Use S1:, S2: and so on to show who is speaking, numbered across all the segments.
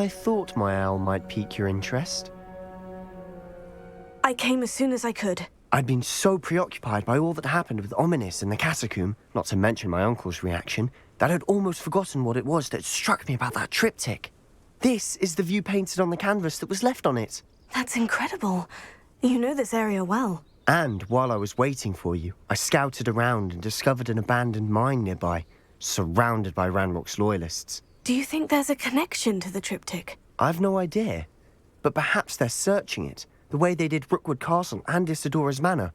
S1: I thought my owl might pique your interest.
S2: I came as soon as I could.
S1: I'd been so preoccupied by all that happened with Ominis and the catacomb, not to mention my uncle's reaction, that I'd almost forgotten what it was that struck me about that triptych. This is the view painted on the canvas that was left on it.
S2: That's incredible. You know this area well.
S1: And while I was waiting for you, I scouted around and discovered an abandoned mine nearby, surrounded by Ranrock's loyalists.
S2: Do you think there's a connection to the triptych?
S1: I've no idea, but perhaps they're searching it, the way they did Rookwood Castle and Isidora's Manor.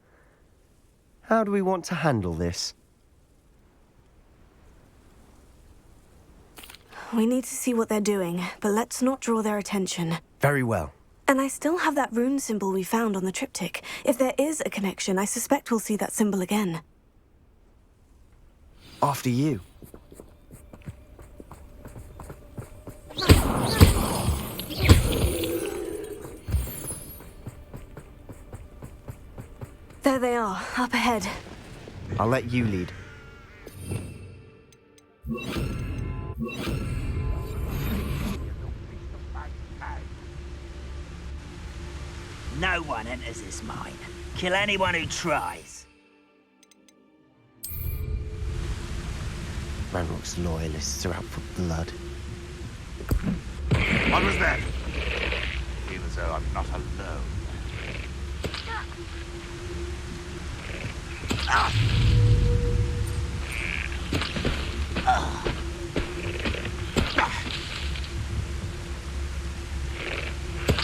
S1: How do we want to handle this?
S2: We need to see what they're doing, but let's not draw their attention.
S1: Very well.
S2: And I still have that rune symbol we found on the triptych. If there is a connection, I suspect we'll see that symbol again.
S1: After you.
S2: There they are, up ahead.
S1: I'll let you lead.
S3: No one enters this mine. Kill anyone who tries.
S1: Ranrock's loyalists are out for blood.
S4: What was that? I feel as though I'm not alone. Ah! Ah!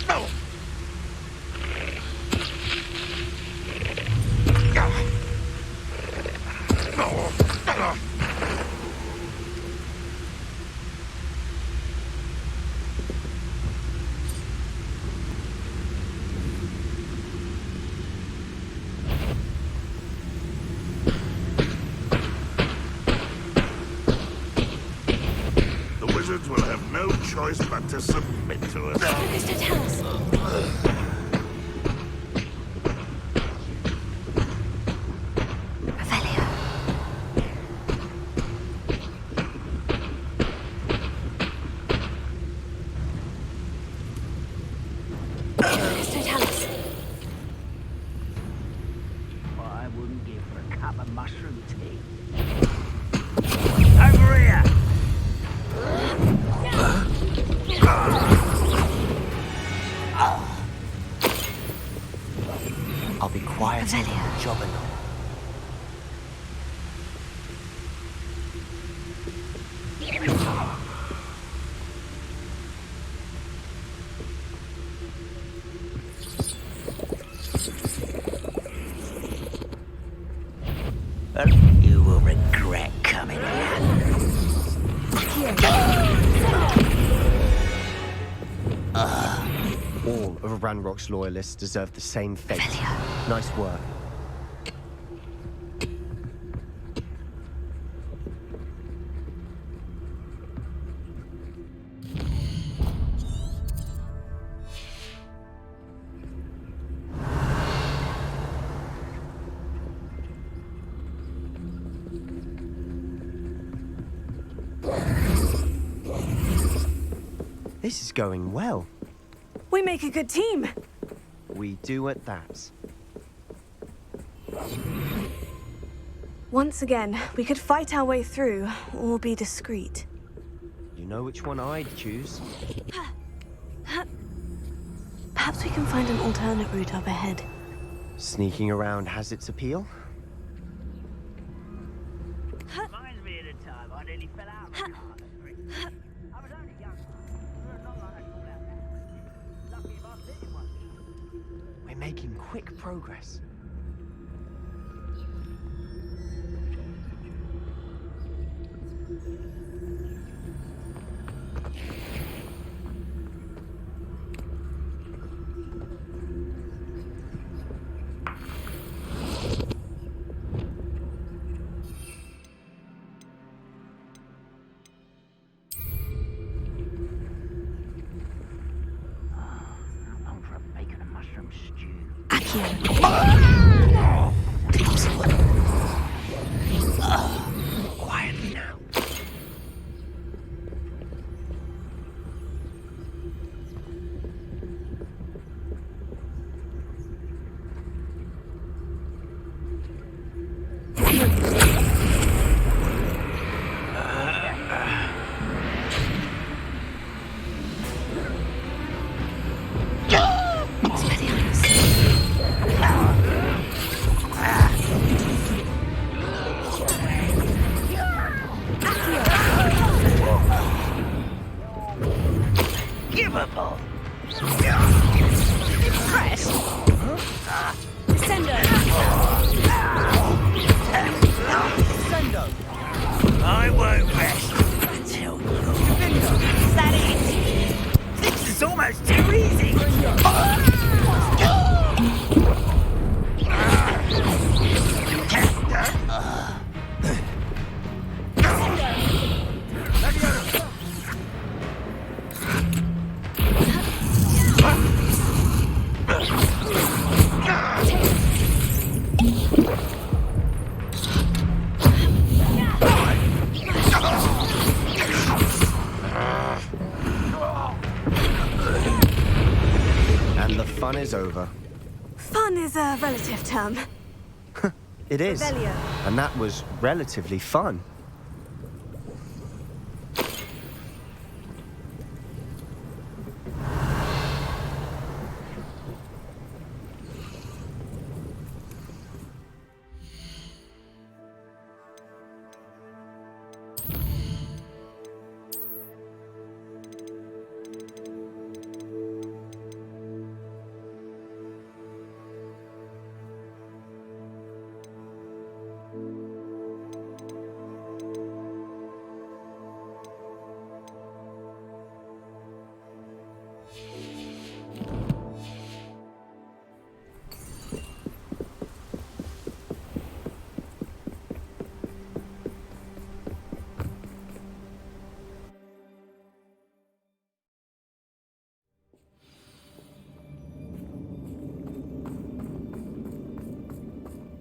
S4: Oh! The wizards will have no choice but to submit to us.
S2: Mr. Talos.
S3: I wouldn't give for a cup of mushroom tea. Over here!
S1: I'll be quiet and job and all.
S3: Well, you will regret coming here.
S1: All of Ranrock's loyalists deserve the same fate. Nice work. This is going well.
S2: We make a good team.
S1: We do at that.
S2: Once again, we could fight our way through, or be discreet.
S1: You know which one I'd choose.
S2: Perhaps we can find an alternate route up ahead.
S1: Sneaking around has its appeal.
S3: Reminds me of the time I nearly fell out of the car. I was only young. Not like I call out now. Lucky if I was hitting one.
S1: We're making quick progress.
S3: I'm for a bacon and mushroom stew.
S1: Quietly now.
S3: Press?
S2: Sendo!
S3: Sendo! I won't rest until you. Is that it? This is almost too easy.
S1: And the fun is over.
S2: Fun is a relative term.
S1: It is.
S2: Revelio.
S1: And that was relatively fun.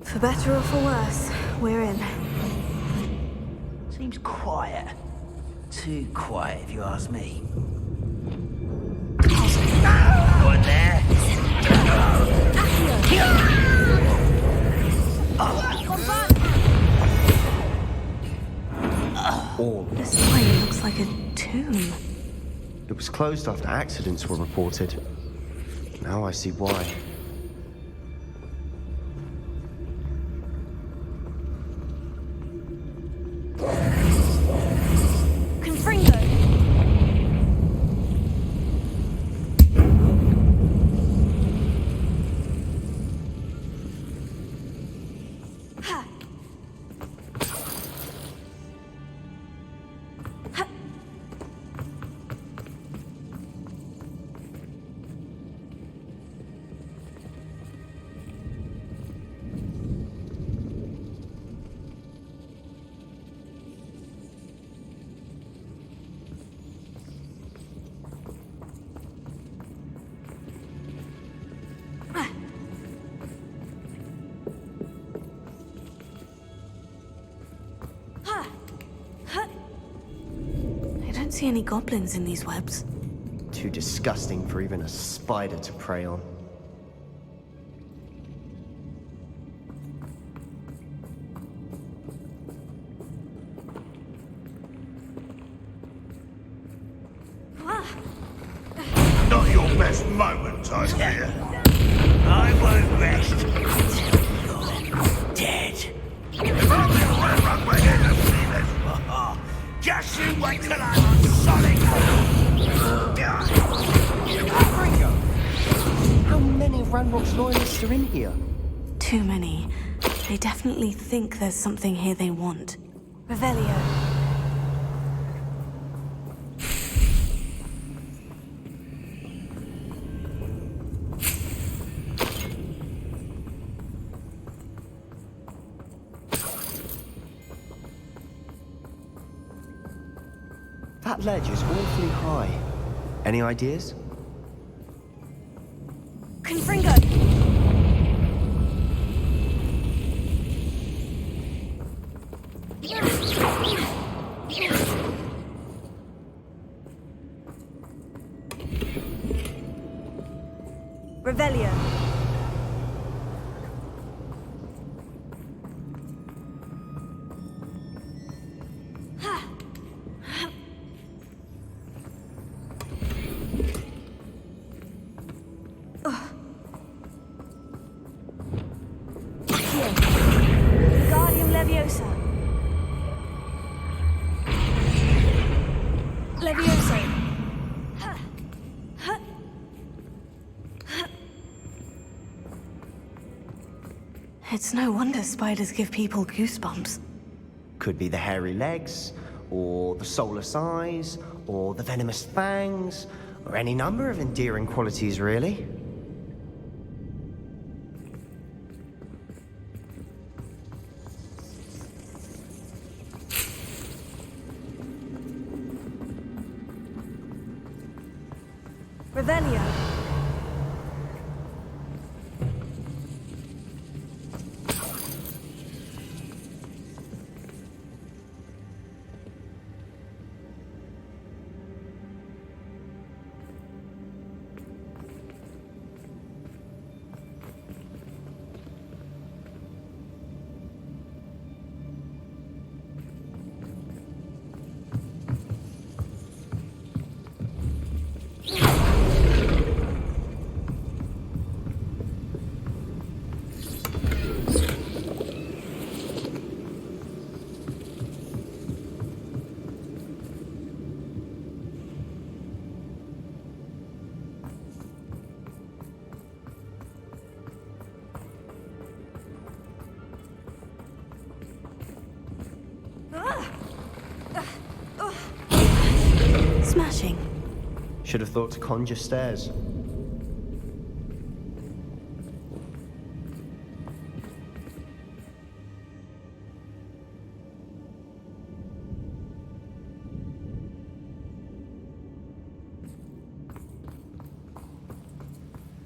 S2: For better or for worse, we're in.
S3: Seems quiet. Too quiet, if you ask me. Go in there.
S1: All.
S2: This place looks like a tomb.
S1: It was closed after accidents were reported. Now I see why.
S2: Confringo! Ha! Ha! I don't see any goblins in these webs.
S1: Too disgusting for even a spider to prey on.
S4: Not your best moment, I fear.
S3: I won't rest until you're dead.
S4: If only I run my head and see this.
S3: Just you wait till I'm on solid.
S1: How many of Ranrock's loyalists are in here?
S2: Too many. They definitely think there's something here they want. Revelio.
S1: That ledge is awfully high. Any ideas?
S2: Confringo! Revelio. Guardium Leviosa. Leviosa. It's no wonder spiders give people goosebumps.
S1: Could be the hairy legs, or the soulless eyes, or the venomous fangs, or any number of endearing qualities, really.
S2: Revelio. Smashing.
S1: Should have thought to conjure stairs.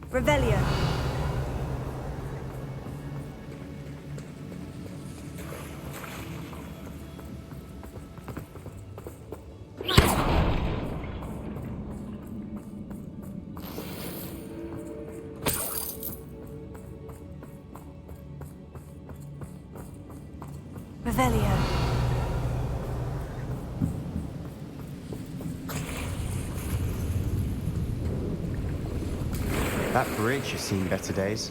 S2: Revelio. Revelio.
S1: That bridge has seen better days.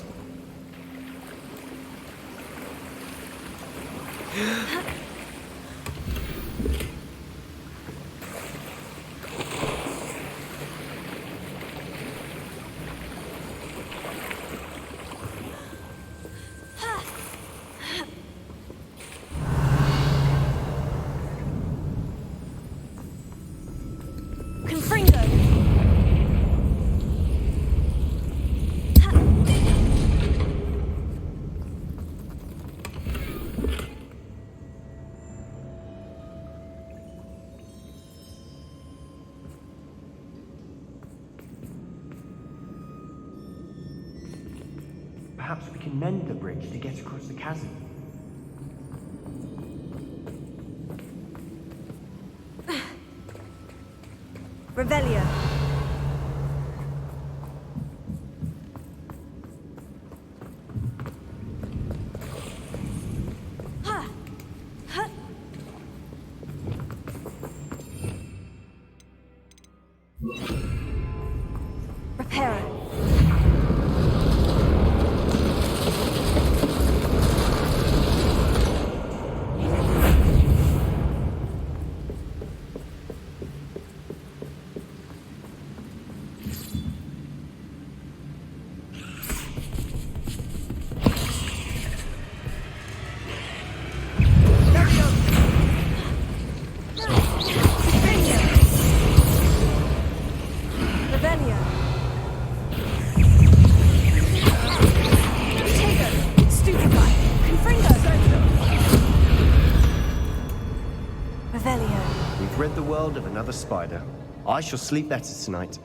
S2: Confringo.
S1: Perhaps we can mend the bridge to get across the chasm.
S2: Revelio. Reparo. Revelio. Tego. Stupefy. Confringo. Revelio.
S1: We've rid the world of another spider. I shall sleep better tonight.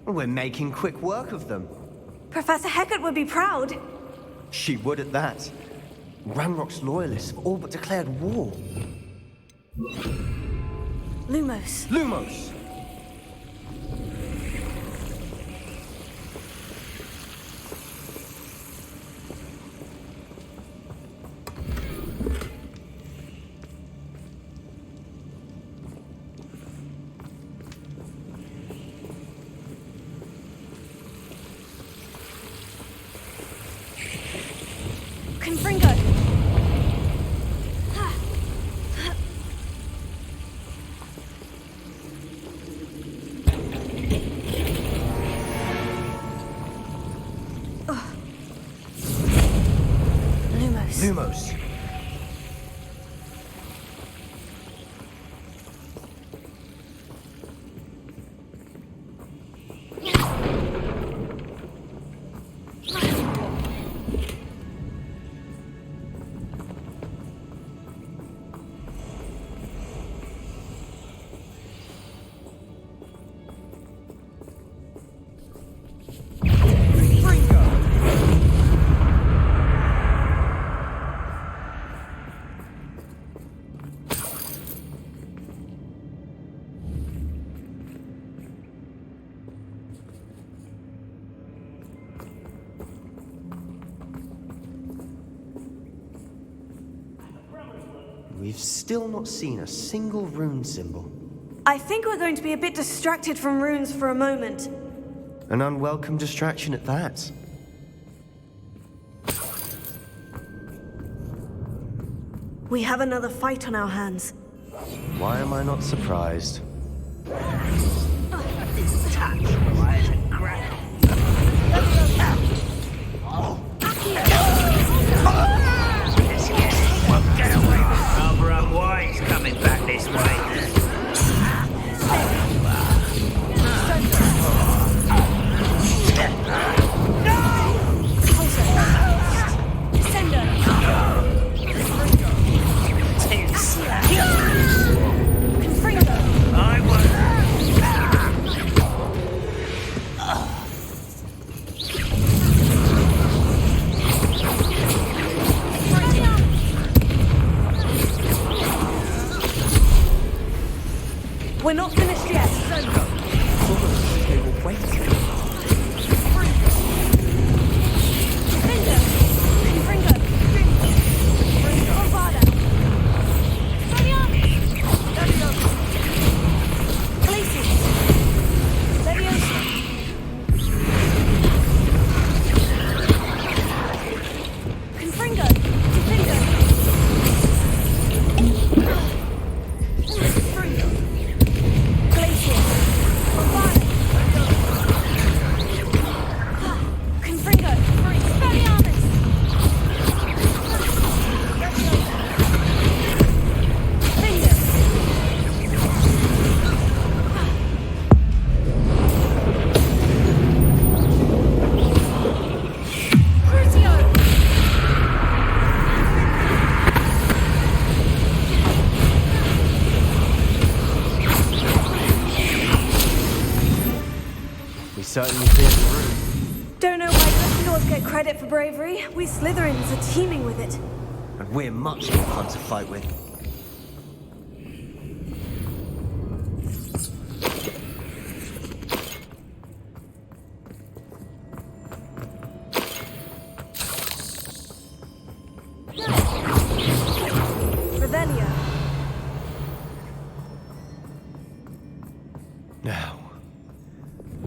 S1: We're making quick work of them.
S2: Professor Hecat would be proud.
S1: She would at that. Ranrock's loyalists have all but declared war.
S2: Lumos.
S1: Lumos! Lumos. We've still not seen a single rune symbol.
S2: I think we're going to be a bit distracted from runes for a moment.
S1: An unwelcome distraction at that.
S2: We have another fight on our hands.
S1: Why am I not surprised?
S3: This touch requires a grab. This guy won't get away. Rather unwise coming back this way. I won't.
S2: We're not finished yet.
S1: They were waiting. Certainly cleared the room.
S2: Don't know why Gryffindors get credit for bravery. We Slytherins are teeming with it.
S1: And we're much more fun to fight with.
S2: Revelio.
S1: Now,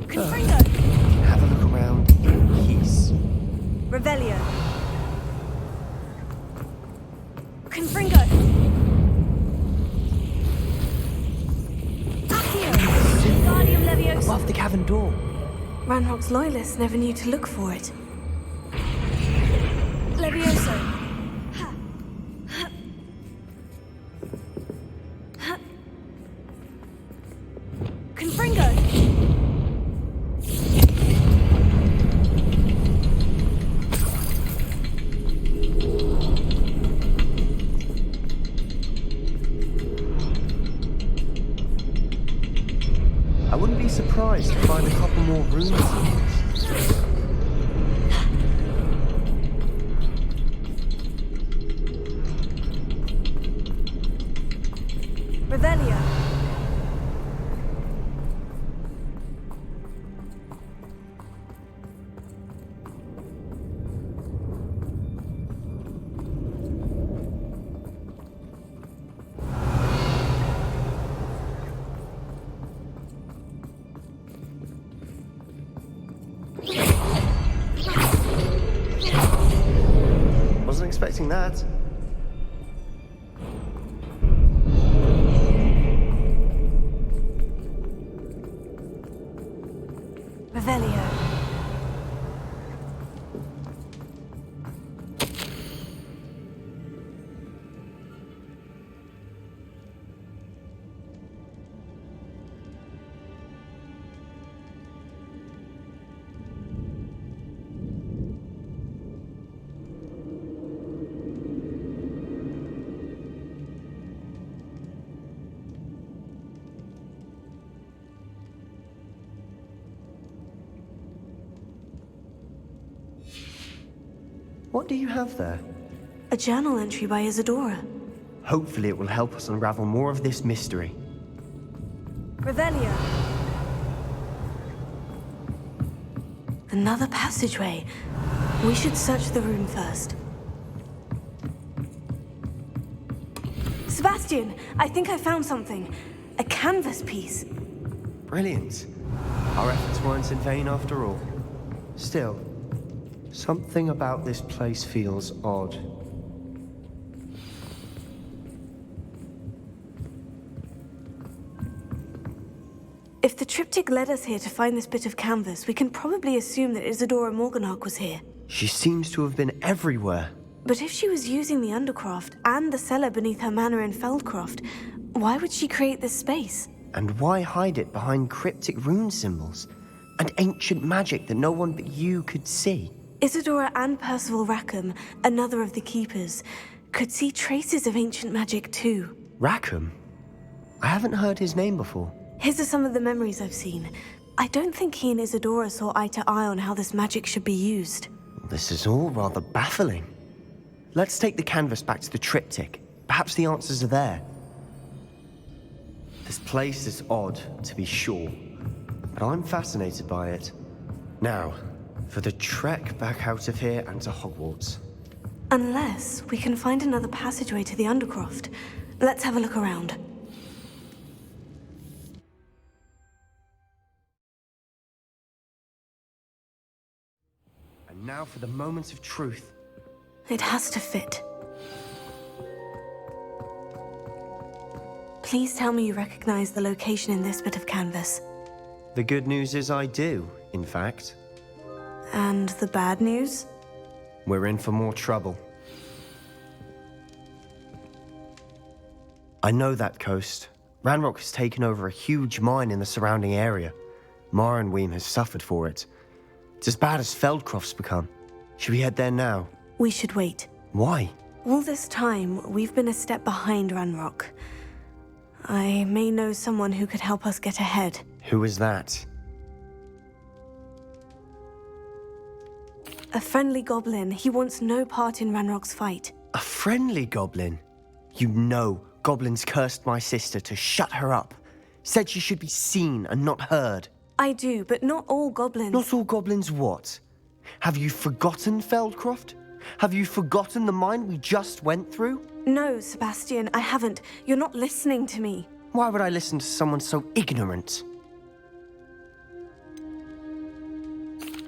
S2: Confringo.
S1: have a look around in peace.
S2: Revelio. Confringo. Accio. Wingardium Leviosa.
S1: Above the cavern door.
S2: Ranrock's loyalists never knew to look for it. Levioso. Confringo.
S1: I wouldn't be surprised to find a couple more rune symbols.
S2: Revelio.
S1: Wasn't expecting that.
S2: Revelio.
S1: What do you have there?
S2: A journal entry by Isadora.
S1: Hopefully it will help us unravel more of this mystery.
S2: Revelio. Another passageway. We should search the room first. Sebastian, I think I found something. A canvas piece.
S1: Brilliant. Our efforts weren't in vain after all. Still, something about this place feels odd.
S2: If the triptych led us here to find this bit of canvas, we can probably assume that Isadora Morganach was here.
S1: She seems to have been everywhere.
S2: But if she was using the Undercroft and the cellar beneath her manor in Feldcroft, why would she create this space?
S1: And why hide it behind cryptic rune symbols and ancient magic that no one but you could see?
S2: Isadora and Percival Rackham, another of the Keepers, could see traces of ancient magic too.
S1: Rackham? I haven't heard his name before.
S2: His are some of the memories I've seen. I don't think he and Isadora saw eye to eye on how this magic should be used.
S1: This is all rather baffling. Let's take the canvas back to the triptych. Perhaps the answers are there. This place is odd, to be sure, but I'm fascinated by it. Now, for the trek back out of here and to Hogwarts.
S2: Unless we can find another passageway to the Undercroft. Let's have a look around.
S1: And now for the moment of truth.
S2: It has to fit. Please tell me you recognize the location in this bit of canvas.
S1: The good news is I do, in fact.
S2: And the bad news?
S1: We're in for more trouble. I know that coast. Ranrock has taken over a huge mine in the surrounding area. Marrenweem has suffered for it. It's as bad as Feldcroft's become. Should we head there now?
S2: We should wait.
S1: Why?
S2: All this time, we've been a step behind Ranrock. I may know someone who could help us get ahead.
S1: Who is that?
S2: A friendly goblin. He wants no part in Ranrock's fight.
S1: A friendly goblin? You know goblins cursed my sister to shut her up. Said she should be seen and not heard.
S2: I do, but not all goblins.
S1: Not all goblins what? Have you forgotten Feldcroft? Have you forgotten the mine we just went through?
S2: No, Sebastian, I haven't. You're not listening to me.
S1: Why would I listen to someone so ignorant?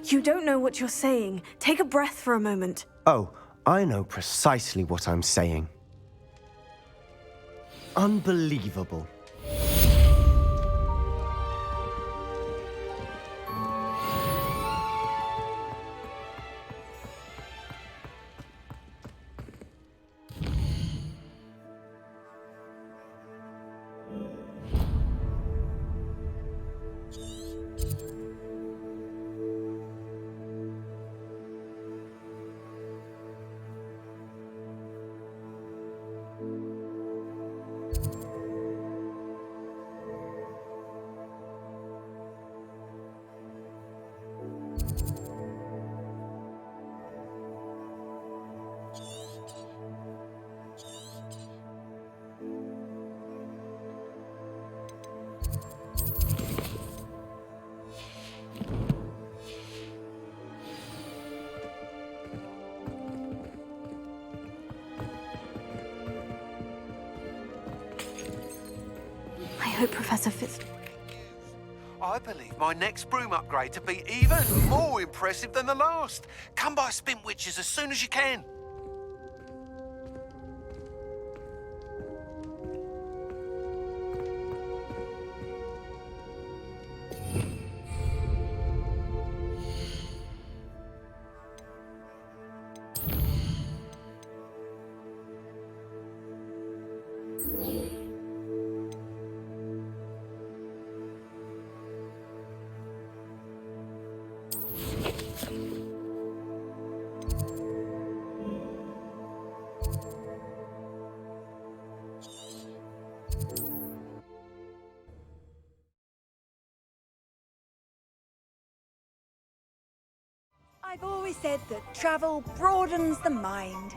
S2: You don't know what you're saying. Take a breath for a moment.
S1: Oh, I know precisely what I'm saying. Unbelievable.
S2: I hope Professor Fitz...
S5: I believe my next broom upgrade to be even more impressive than the last. Come by Spin Witches as soon as you can.
S6: I've always said that travel broadens the mind.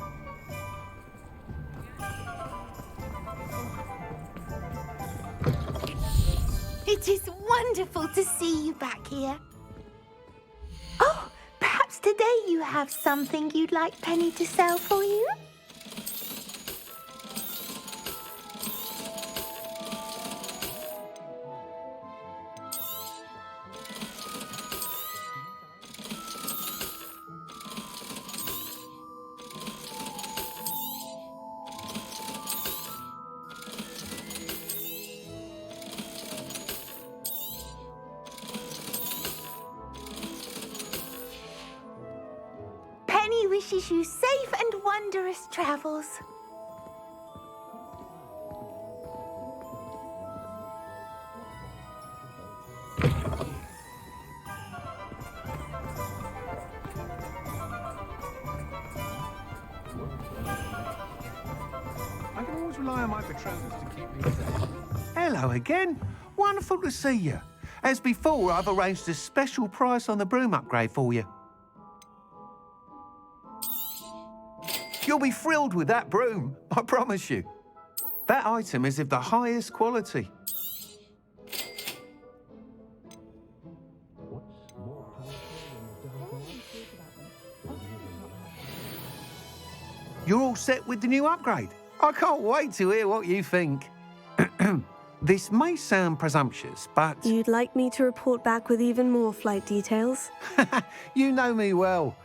S7: It is wonderful to see you back here. Oh, perhaps today you have something you'd like Penny to sell for you? Penny wishes you safe and wondrous travels.
S5: I can always rely on my betrothals to keep me safe. Hello again. Wonderful to see you. As before, I've arranged a special price on the broom upgrade for you. You'll be thrilled with that broom, I promise you. That item is of the highest quality. You're all set with the new upgrade. I can't wait to hear what you think. This may sound presumptuous, but...
S2: You'd like me to report back with even more flight details?
S5: You know me well.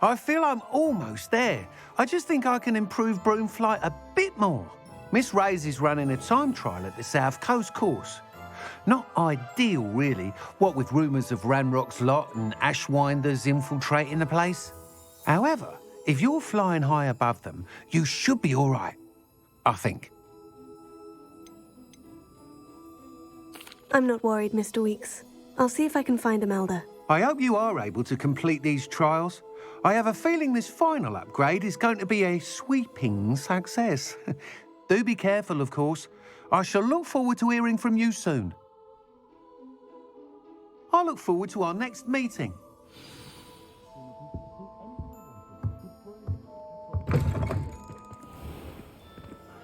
S5: I feel I'm almost there. I just think I can improve broom flight a bit more. Miss Ray's is running a time trial at the South Coast course. Not ideal, really, what with rumours of Ranrock's lot and Ashwinders infiltrating the place. However, if you're flying high above them, you should be all right, I think.
S2: I'm not worried, Mr. Weeks. I'll see if I can find Imelda.
S5: I hope you are able to complete these trials. I have a feeling this final upgrade is going to be a sweeping success. Do be careful, of course. I shall look forward to hearing from you soon. I look forward to our next meeting.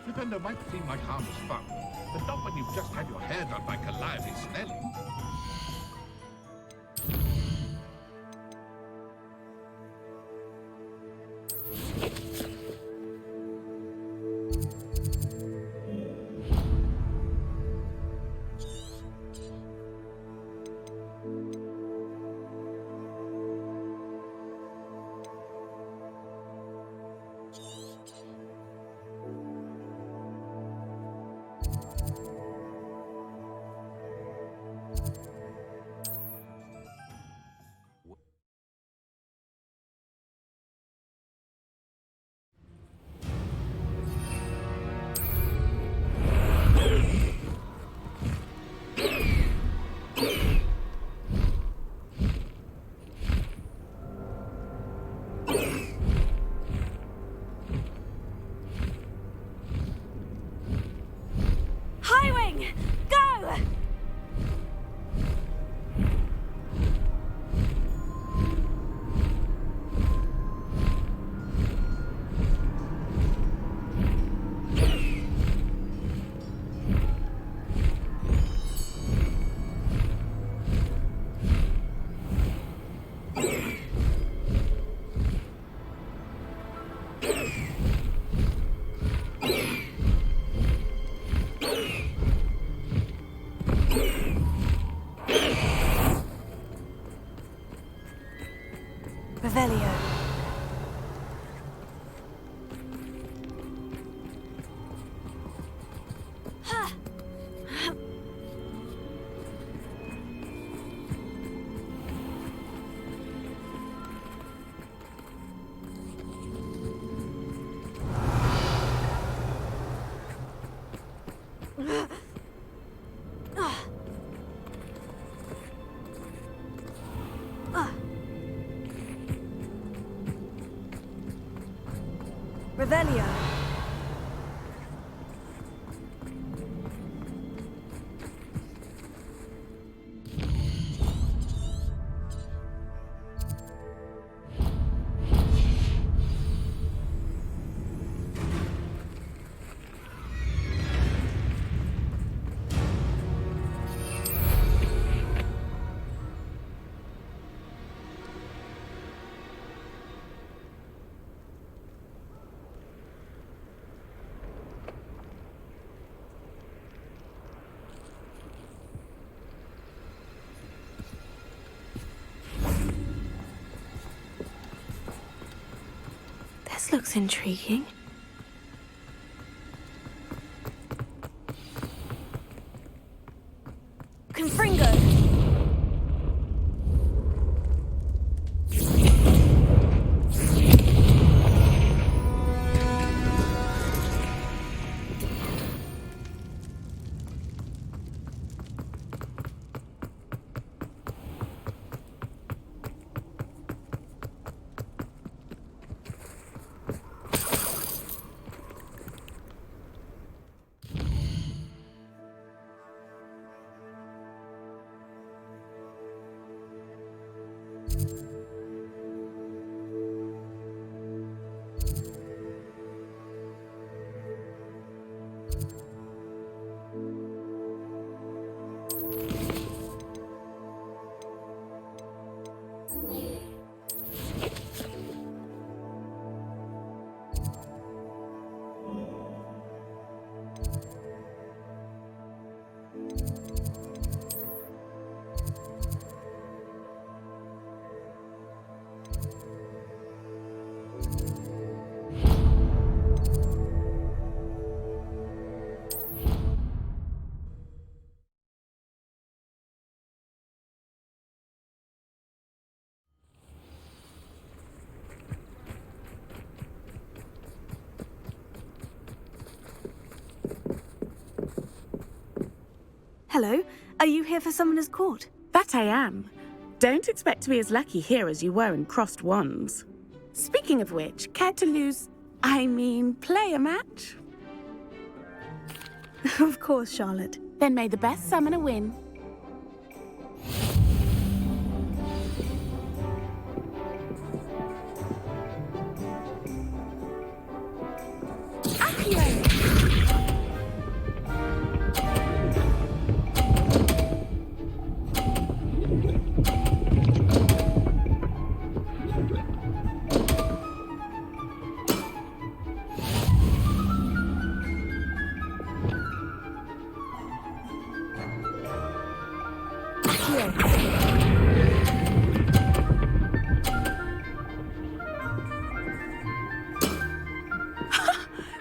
S4: Defender might seem like harmless fun, but not when you've just had your hair done by Calliope Snelling.
S2: Revelio. Revelio. This looks intriguing.
S6: Confringo!
S2: Hello, are you here for Summoner's Court?
S8: That I am. Don't expect to be as lucky here as you were in Crossed Wands. Speaking of which, care to play a match?
S2: Of course, Charlotte.
S8: Then may the best summoner win. Accio!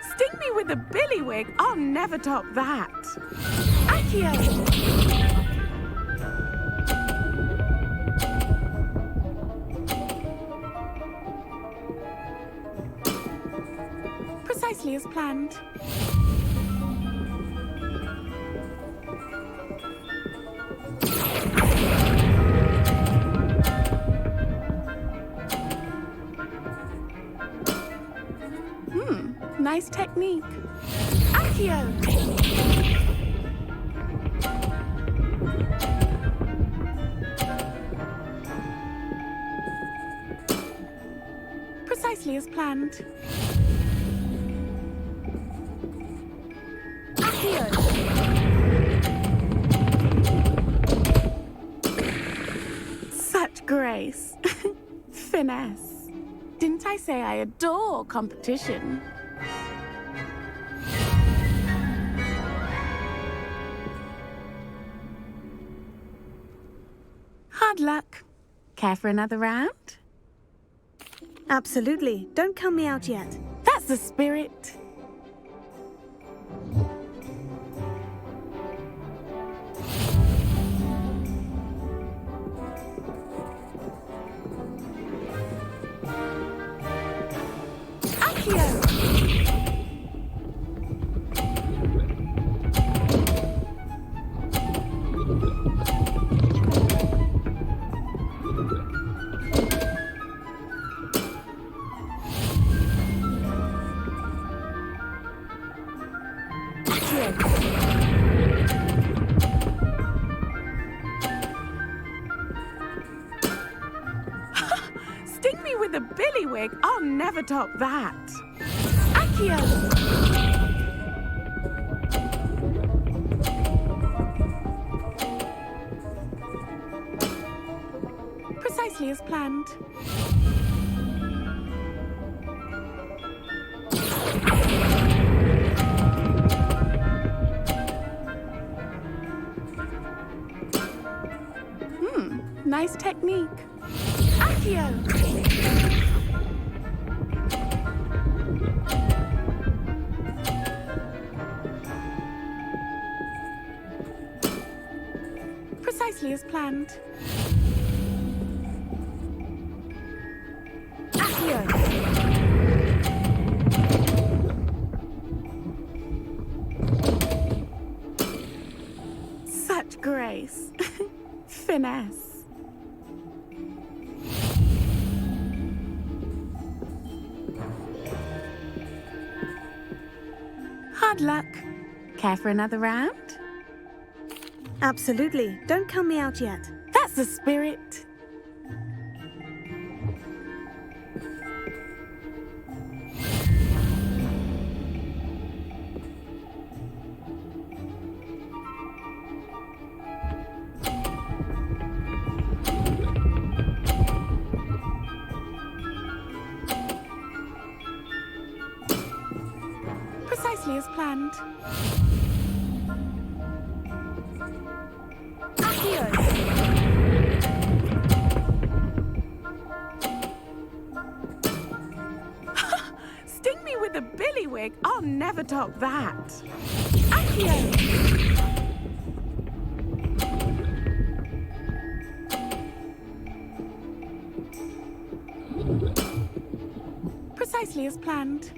S8: Sting me with a billywig, I'll never top that. Accio! Precisely as planned. Nice technique. Accio! Precisely as planned. Accio! Such grace. Finesse. Didn't I say I adore competition? Hard luck. Care for another round?
S2: Absolutely. Don't count me out yet.
S8: That's the spirit. Accio! Sting me with a billywig, I'll never top that. Accio! Precisely as planned. Nice technique. Accio! Precisely as planned. Accio! Such grace. Finesse. Hard luck. Care for another round?
S2: Absolutely. Don't count me out yet.
S8: That's the spirit. Precisely as planned. Sting me with a billywig. I'll never top that. Accio! Precisely as planned.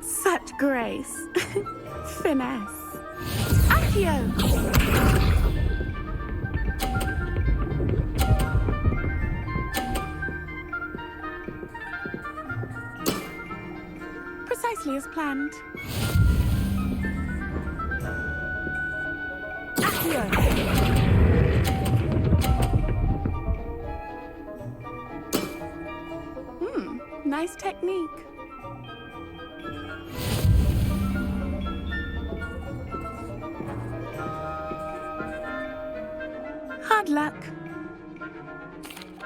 S8: Such grace. Finesse. Accio! Precisely as planned. Accio! Nice technique. Hard luck.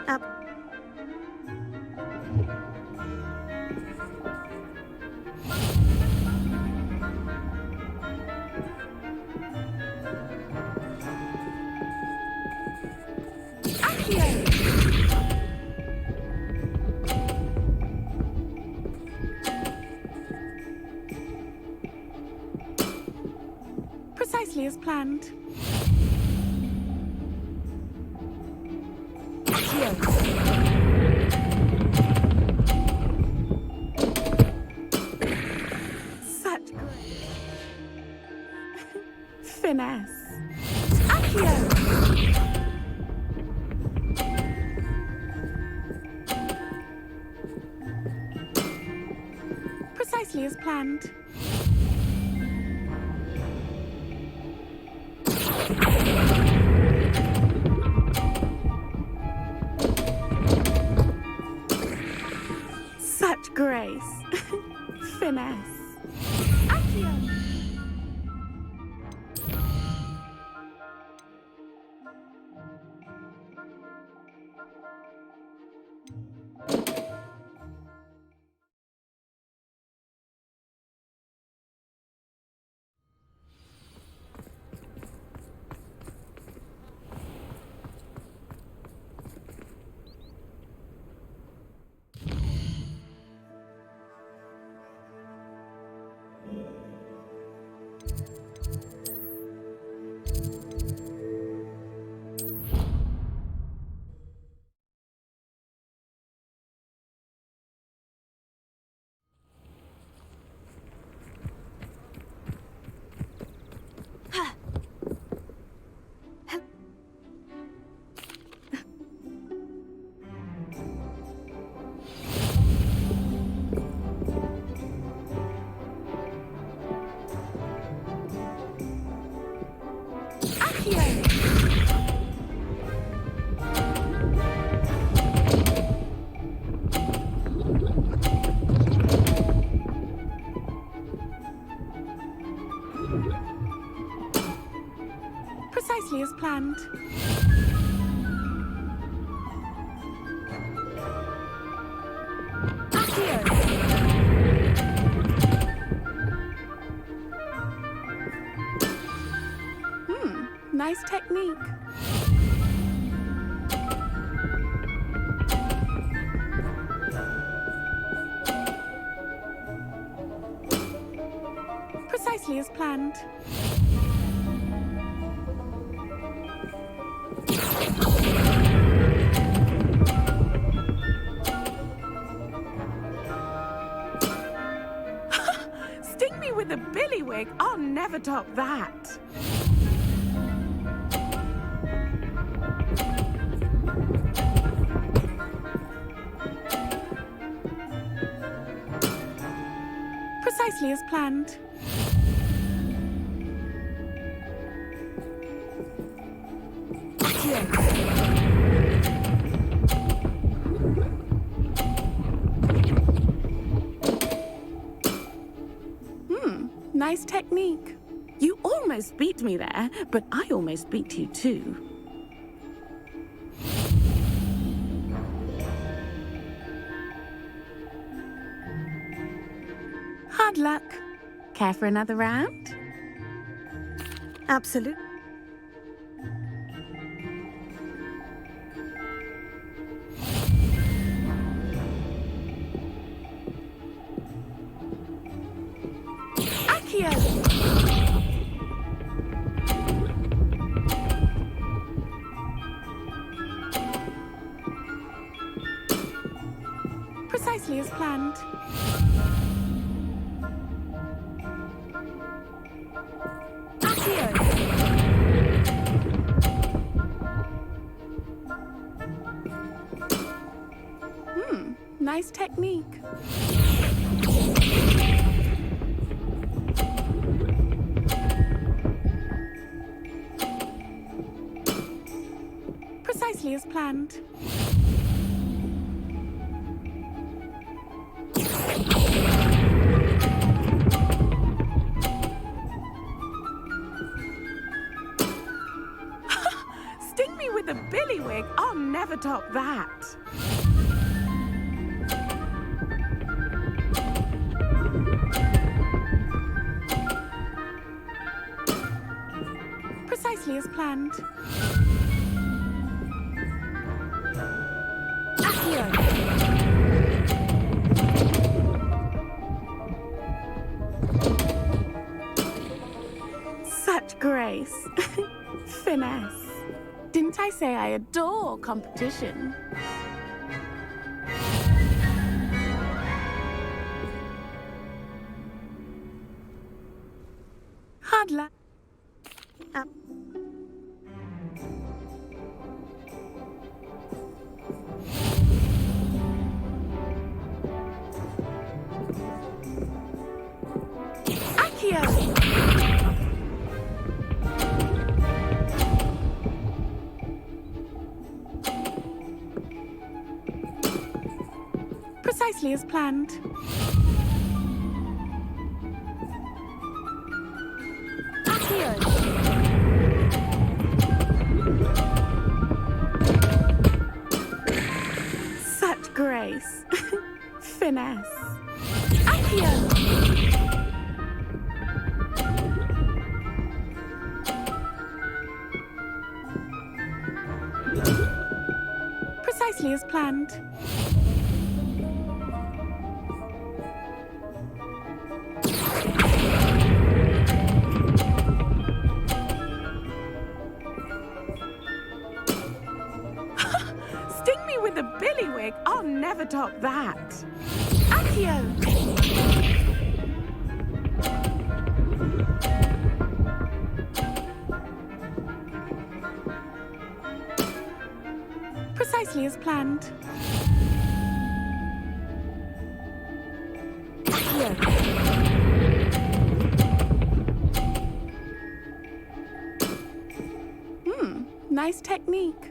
S2: Up.
S8: Precisely as planned. Such grace. Finesse. Accio! Precisely as planned. Such grace. Finesse. Accio! Precisely as planned. Nice technique. as planned. Sting me with a billywig. I'll never top that. Precisely as planned. Nice technique. You almost beat me there, but I almost beat you too. Hard luck. Care for another round?
S2: Absolutely.
S8: Precisely as planned. Nice technique. Precisely as planned. Sting me with a billywig. I'll never top that. Precisely as planned. Such grace. Finesse. Didn't I say I adore competition? Hard luck. Precisely as planned. Such grace. Finesse. Precisely as planned. Sting me with a billywig. I'll never top that. Accio! Precisely as planned. Nice technique.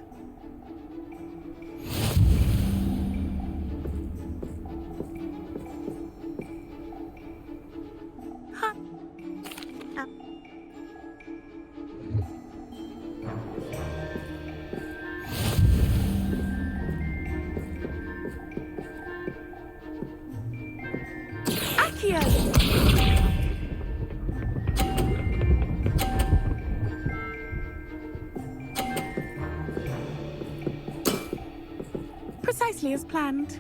S8: Precisely as planned.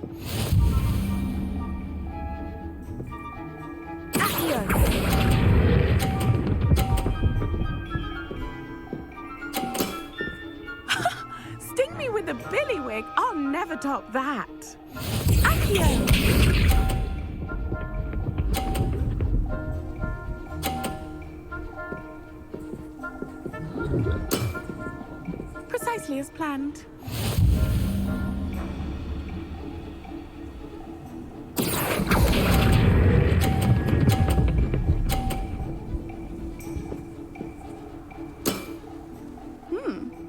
S8: with a billywig, I'll never top that. Accio! Precisely as planned.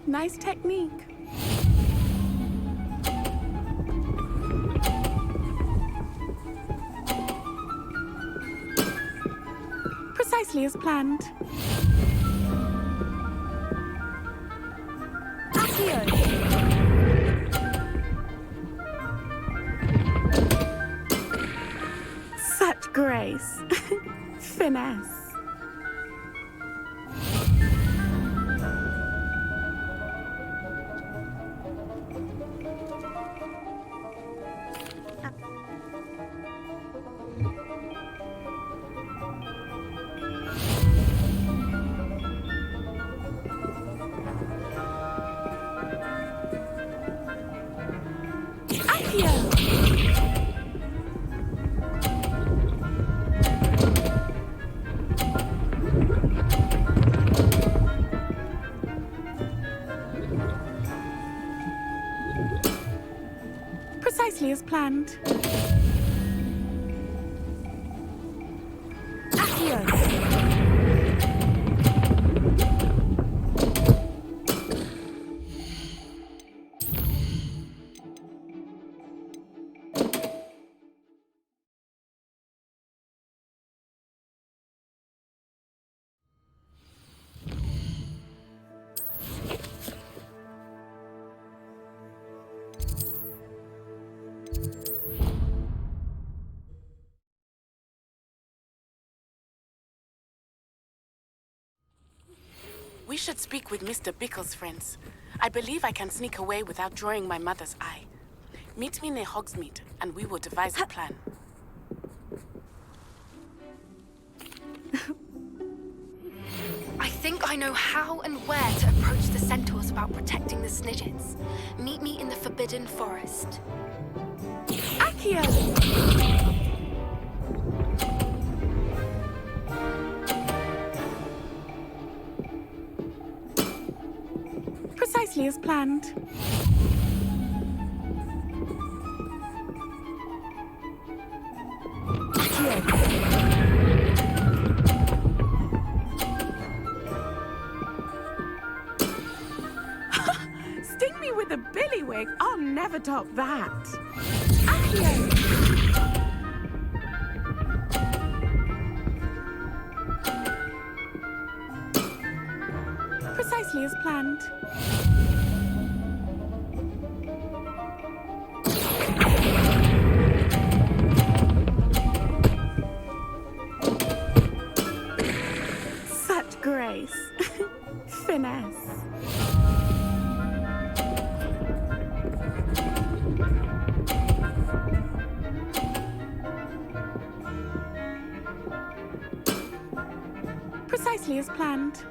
S8: Nice technique. Precisely as planned.
S6: Accio!
S8: Such grace. Finesse. Precisely as planned.
S6: Accio!
S8: We should speak with Mr. Bickle's friends. I believe I can sneak away without drawing my mother's eye. Meet me near Hogsmeade, and we will devise a plan.
S9: I think I know how and where to approach the centaurs about protecting the Snidgets. Meet me in the Forbidden Forest.
S8: Accio! Precisely as planned. Sting me with a billywig, I'll never top that. Accio! Precisely as planned. Such grace. Finesse. Precisely as planned.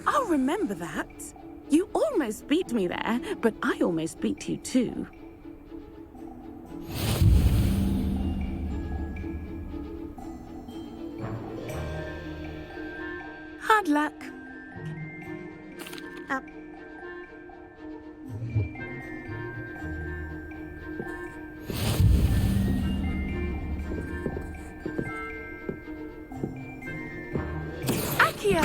S8: I'll remember that. You almost beat me there, but I almost beat you too. Hard luck. Up. Accio!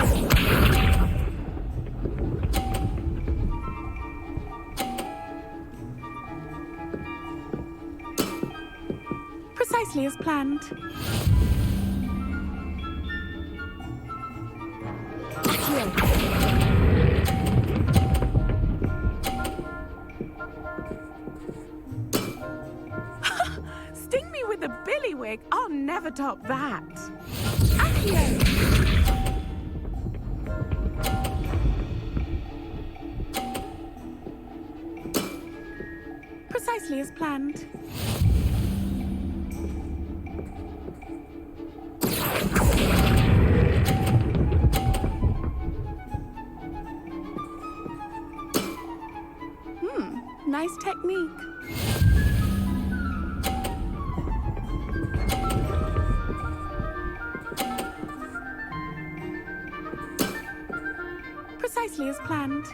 S8: Precisely as planned. Sting me with a billywig, I'll never top that. Accio! Precisely as planned. Nice technique. Precisely as planned.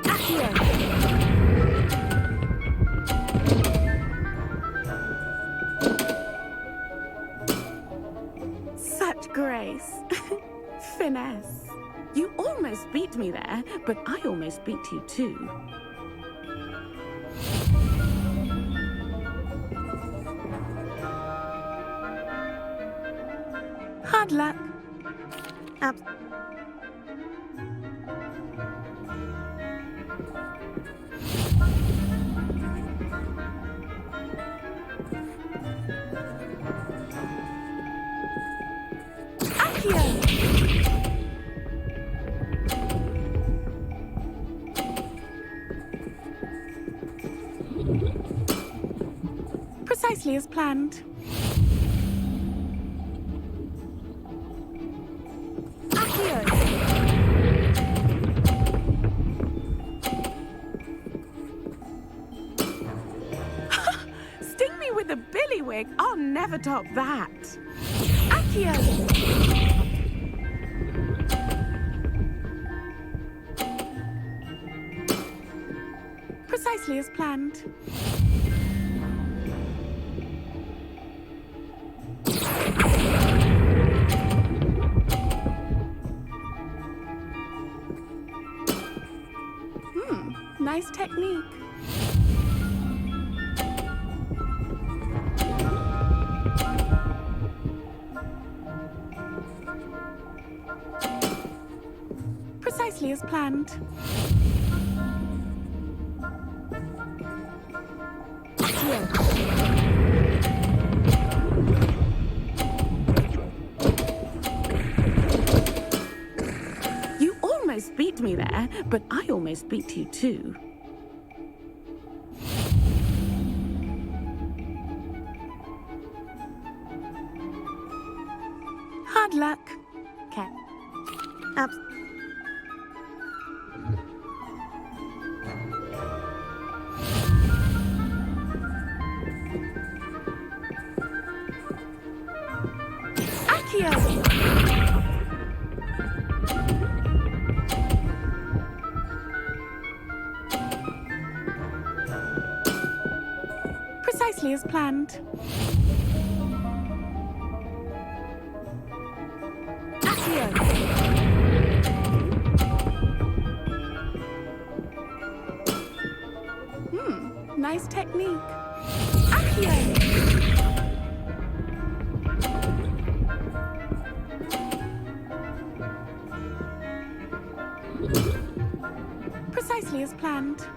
S8: Accio. Such grace. Finesse. You almost beat me there, but I almost beat you too. Hard luck. Precisely as planned. Accio. Sting me with a billywig. I'll never top that. Accio. Precisely as planned. Nice technique. Precisely as planned. You almost beat me there, but I almost beat you too. Hard luck. Okay. Accio. Precisely as planned. Nice technique. Accio. Precisely as planned.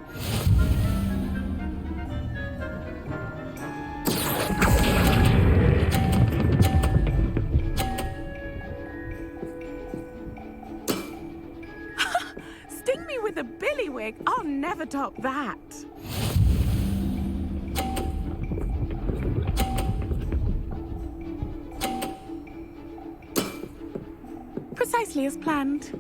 S8: Sting me with a billywig. I'll never top that. Precisely as planned.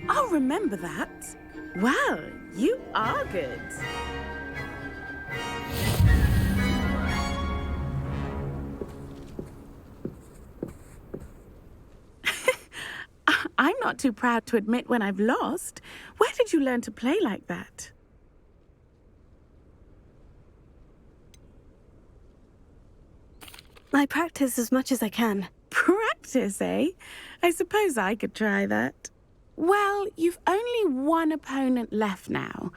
S8: I'll remember that. Well, you are good. I'm not too proud to admit when I've lost. Where did you learn to play like that?
S2: I practice as much as I can.
S8: Practice, eh? I suppose I could try that. Well, you've only one opponent left now.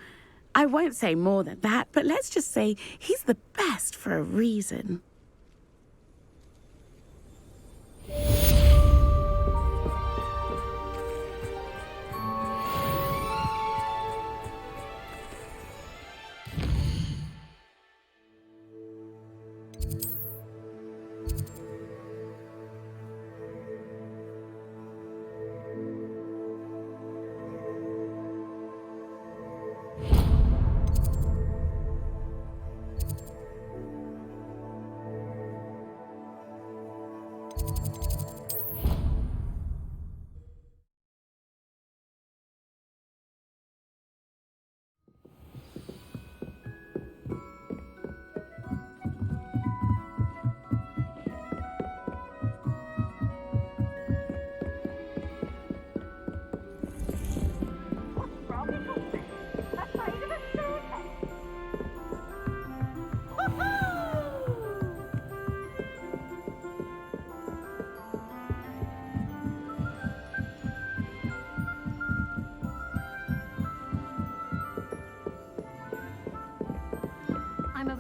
S8: I won't say more than that, but let's just say he's the best for a reason.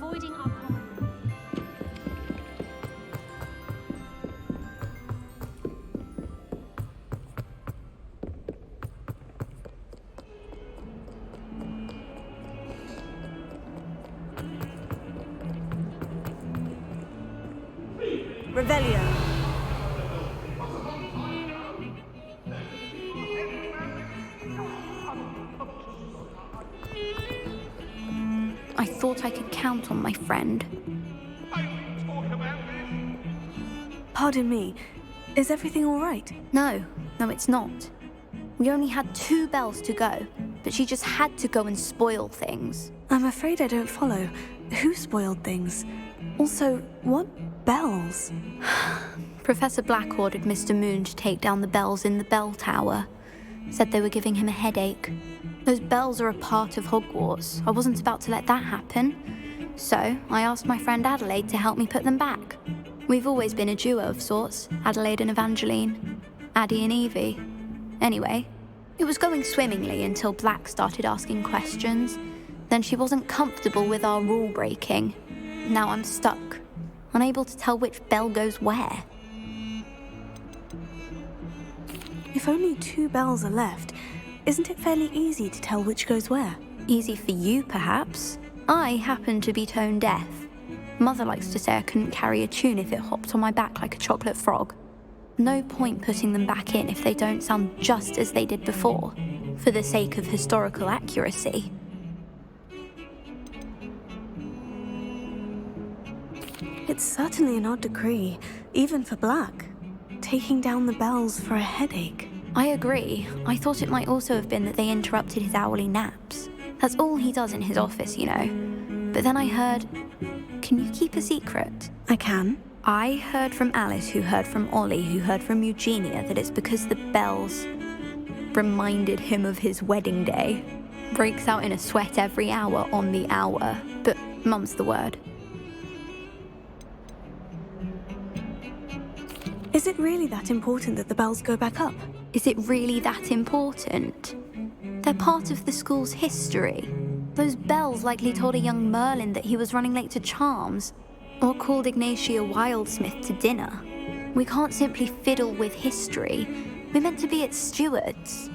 S10: avoiding our common room.
S2: Revelio.
S11: I thought I could count on my friend.
S2: Pardon me. Is everything all right?
S11: No, it's not. We only had 2 bells to go, but she just had to go and spoil things.
S2: I'm afraid I don't follow. Who spoiled things? Also, what bells?
S11: Professor Black ordered Mr. Moon to take down the bells in the bell tower. Said they were giving him a headache. Those bells are a part of Hogwarts. I wasn't about to let that happen. So I asked my friend Adelaide to help me put them back. We've always been a duo of sorts, Adelaide and Evangeline. Addie and Evie. Anyway, it was going swimmingly until Black started asking questions. Then she wasn't comfortable with our rule breaking. Now I'm stuck, unable to tell which bell goes where.
S2: If only 2 bells are left, isn't it fairly easy to tell which goes where?
S11: Easy for you, perhaps. I happen to be tone deaf. Mother likes to say I couldn't carry a tune if it hopped on my back like a chocolate frog. No point putting them back in if they don't sound just as they did before, for the sake of historical accuracy.
S2: It's certainly an odd decree, even for Black. Taking down the bells for a headache.
S11: I agree. I thought it might also have been that they interrupted his hourly naps. That's all he does in his office, you know. But then I heard... Can you keep a secret?
S2: I can.
S11: I heard from Alice, who heard from Ollie, who heard from Eugenia, that it's because the bells reminded him of his wedding day. Breaks out in a sweat every hour on the hour. But mum's the word.
S2: Is it really that important that the bells go back up?
S11: Is it really that important? They're part of the school's history. Those bells likely told a young Merlin that he was running late to charms, or called Ignatia Wildsmith to dinner. We can't simply fiddle with history. We're meant to be its stewards.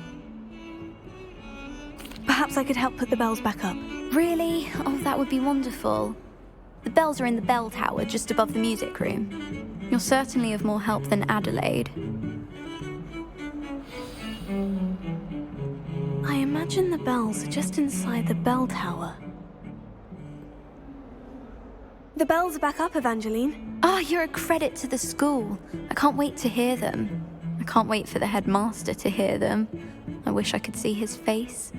S2: Perhaps I could help put the bells back up.
S11: Really? Oh, that would be wonderful. The bells are in the bell tower, just above the music room. You're certainly of more help than Adelaide.
S2: I imagine the bells are just inside the bell tower. The bells are back up, Evangeline.
S11: Oh, you're a credit to the school. I can't wait to hear them. I can't wait for the headmaster to hear them. I wish I could see his face.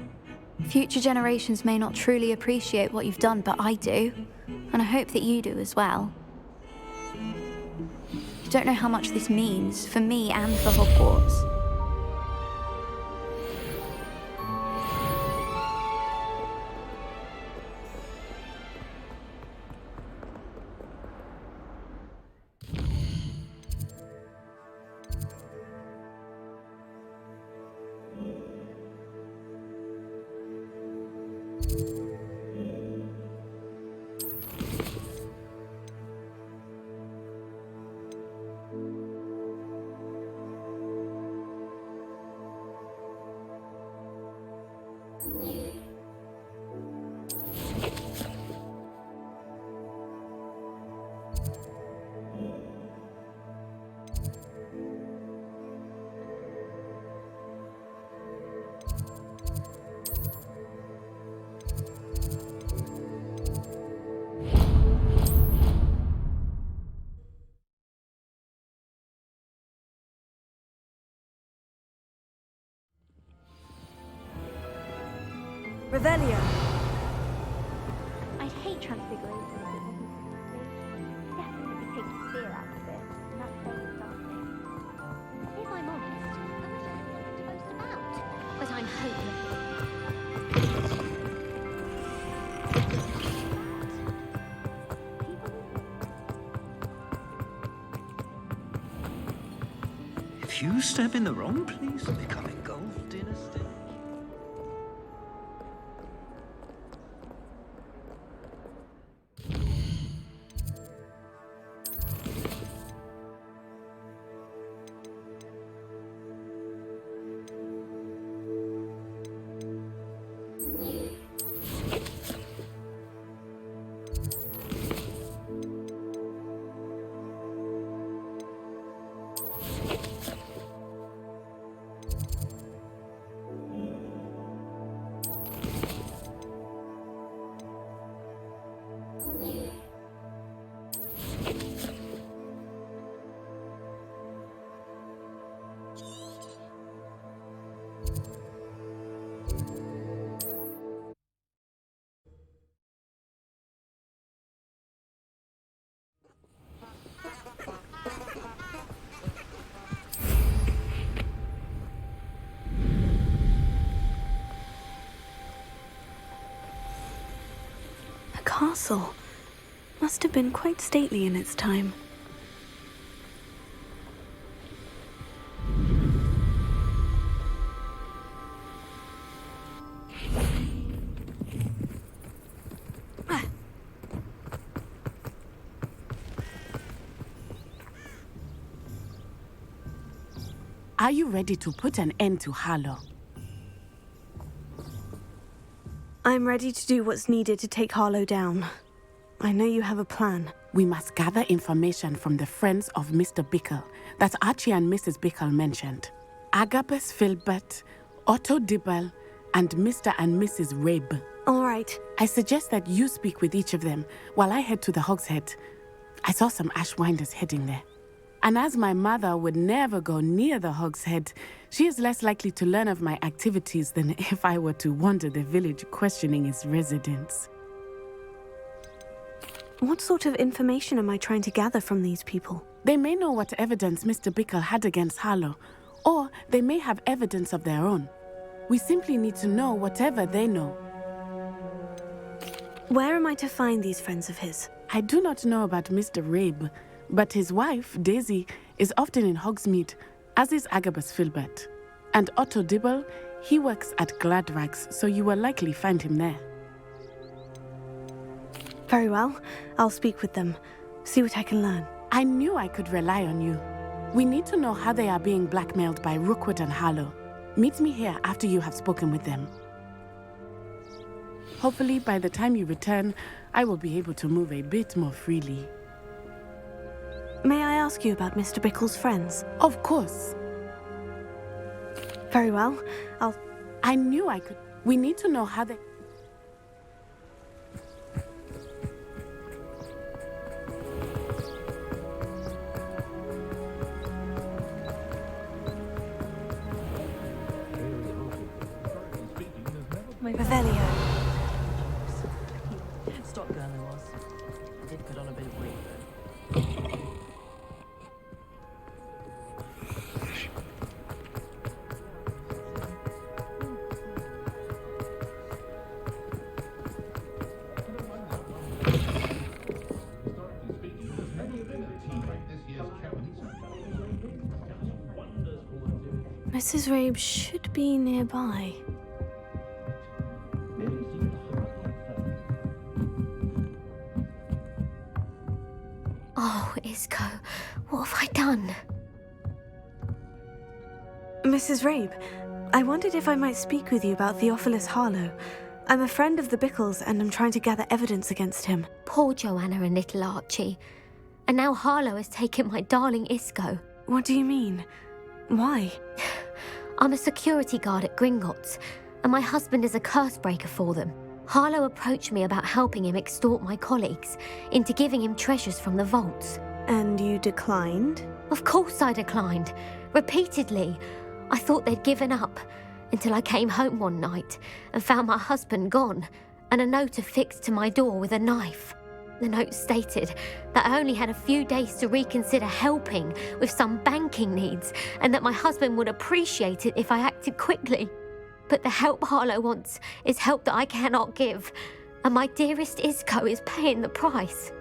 S11: Future generations may not truly appreciate what you've done, but I do. And I hope that you do as well. You don't know how much this means for me and for Hogwarts.
S2: Revelio.
S7: I'd hate transfiguration if it wasn't fantastic. Definitely take the fear out of it, and that's very something. If I'm honest, I wish I had something to boast about. But I'm hopeless.
S3: If you step in the wrong place, become engulfed in a still.
S2: castle. Must have been quite stately in its time.
S8: Are you ready to put an end to Harlow?
S2: I'm ready to do what's needed to take Harlow down. I know you have a plan.
S8: We must gather information from the friends of Mr. Bickle that Archie and Mrs. Bickle mentioned. Agabus Filbert, Otto Dibble, and Mr. and Mrs. Rabe.
S2: All right.
S8: I suggest that you speak with each of them while I head to the Hogshead. I saw some Ashwinders heading there. And as my mother would never go near the Hogshead, she is less likely to learn of my activities than if I were to wander the village questioning its residents.
S2: What sort of information am I trying to gather from these people?
S8: They may know what evidence Mr. Bickle had against Harlow, or they may have evidence of their own. We simply need to know whatever they know.
S2: Where am I to find these friends of his?
S8: I do not know about Mr. Rabe, but his wife, Daisy, is often in Hogsmeade, as is Agabus Filbert. And Otto Dibble, he works at Gladrags, so you will likely find him there.
S2: Very well. I'll speak with them. See what I can learn.
S8: I knew I could rely on you. We need to know how they are being blackmailed by Rookwood and Harlow. Meet me here after you have spoken with them. Hopefully, by the time you return, I will be able to move a bit more freely.
S2: May I ask you about Mr. Bickle's friends?
S8: Of course.
S2: Very well.
S8: I knew I could. We need to know how they...
S2: Revelio.
S10: Stop girl I was. I did put on a bit of weight though.
S2: Mrs. Rabe should be nearby.
S7: Oh, Isco, what have I done?
S2: Mrs. Rabe, I wondered if I might speak with you about Theophilus Harlow. I'm a friend of the Bickles and I'm trying to gather evidence against him.
S7: Poor Joanna and little Archie. And now Harlow has taken my darling Isco.
S2: What do you mean? Why?
S7: I'm a security guard at Gringotts, and my husband is a curse breaker for them. Harlow approached me about helping him extort my colleagues into giving him treasures from the vaults.
S2: And you declined?
S7: Of course I declined. Repeatedly. I thought they'd given up, until I came home one night and found my husband gone, and a note affixed to my door with a knife. The note stated that I only had a few days to reconsider helping with some banking needs, and that my husband would appreciate it if I acted quickly. But the help Harlow wants is help that I cannot give, and my dearest Isco is paying the price.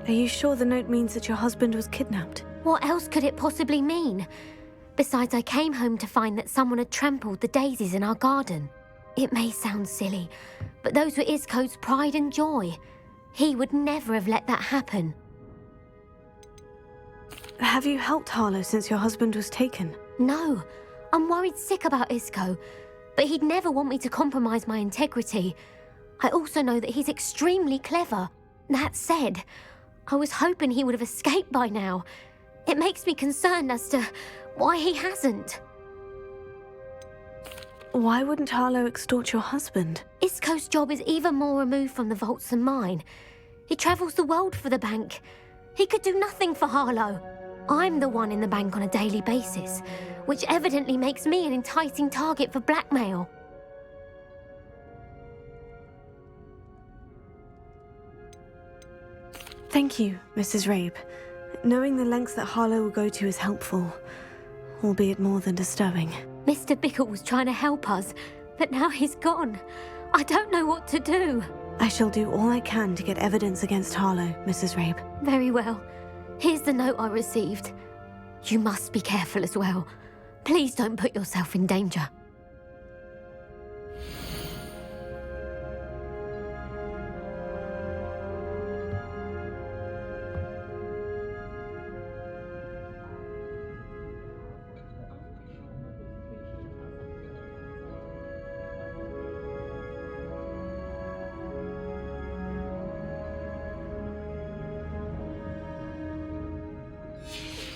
S2: Are you sure the note means that your husband was kidnapped?
S7: What else could it possibly mean? Besides, I came home to find that someone had trampled the daisies in our garden. It may sound silly, but those were Isco's pride and joy. He would never have let that happen.
S2: Have you helped Harlow since your husband was taken?
S7: No, I'm worried sick about Isco, but he'd never want me to compromise my integrity. I also know that he's extremely clever. That said, I was hoping he would have escaped by now. It makes me concerned as to why he hasn't.
S2: Why wouldn't Harlow extort your husband?
S7: Isco's job is even more removed from the vaults than mine. He travels the world for the bank. He could do nothing for Harlow. I'm the one in the bank on a daily basis, which evidently makes me an enticing target for blackmail.
S2: Thank you, Mrs. Rabe. Knowing the lengths that Harlow will go to is helpful, albeit more than disturbing.
S7: Mr. Bickle was trying to help us, but now he's gone. I don't know what to do.
S2: I shall do all I can to get evidence against Harlow, Mrs. Rabe.
S7: Very well. Here's the note I received. You must be careful as well. Please don't put yourself in danger.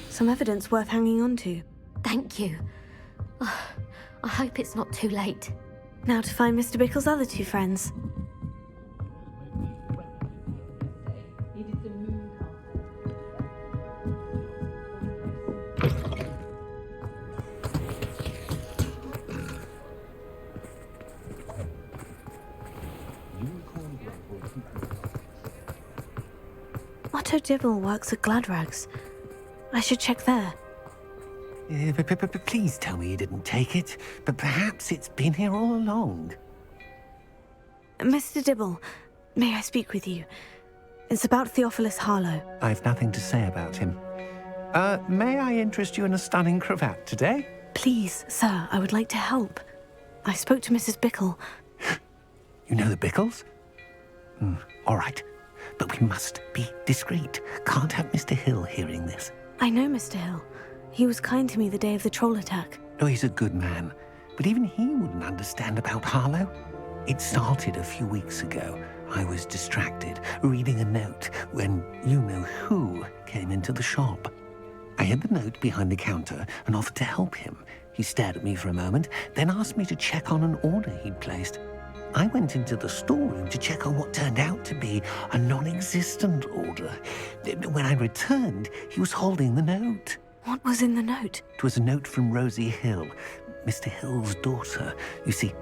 S2: Some evidence worth hanging on to.
S7: Thank you. I hope it's not too late.
S2: Now to find Mr. Bickle's other two friends. Otto Dibble works at Gladrags. I should check there.
S5: Please tell me you didn't take it. But perhaps it's been here all along.
S2: Mr. Dibble, may I speak with you? It's about Theophilus Harlow.
S5: I've nothing to say about him. May I interest you in a stunning cravat today?
S2: Please, sir, I would like to help. I spoke to Mrs. Bickle.
S5: You know the Bickles? All right. But we must be discreet. Can't have Mr. Hill hearing this.
S2: I know Mr. Hill. He was kind to me the day of the troll attack.
S5: Oh, he's a good man. But even he wouldn't understand about Harlow. It started a few weeks ago. I was distracted, reading a note, when you-know-who came into the shop. I hid the note behind the counter and offered to help him. He stared at me for a moment, then asked me to check on an order he'd placed. I went into the storeroom to check on what turned out to be a non-existent order. When I returned, he was holding the note.
S2: What was in the note?
S5: It was a note from Rosie Hill, Mr. Hill's daughter. You see,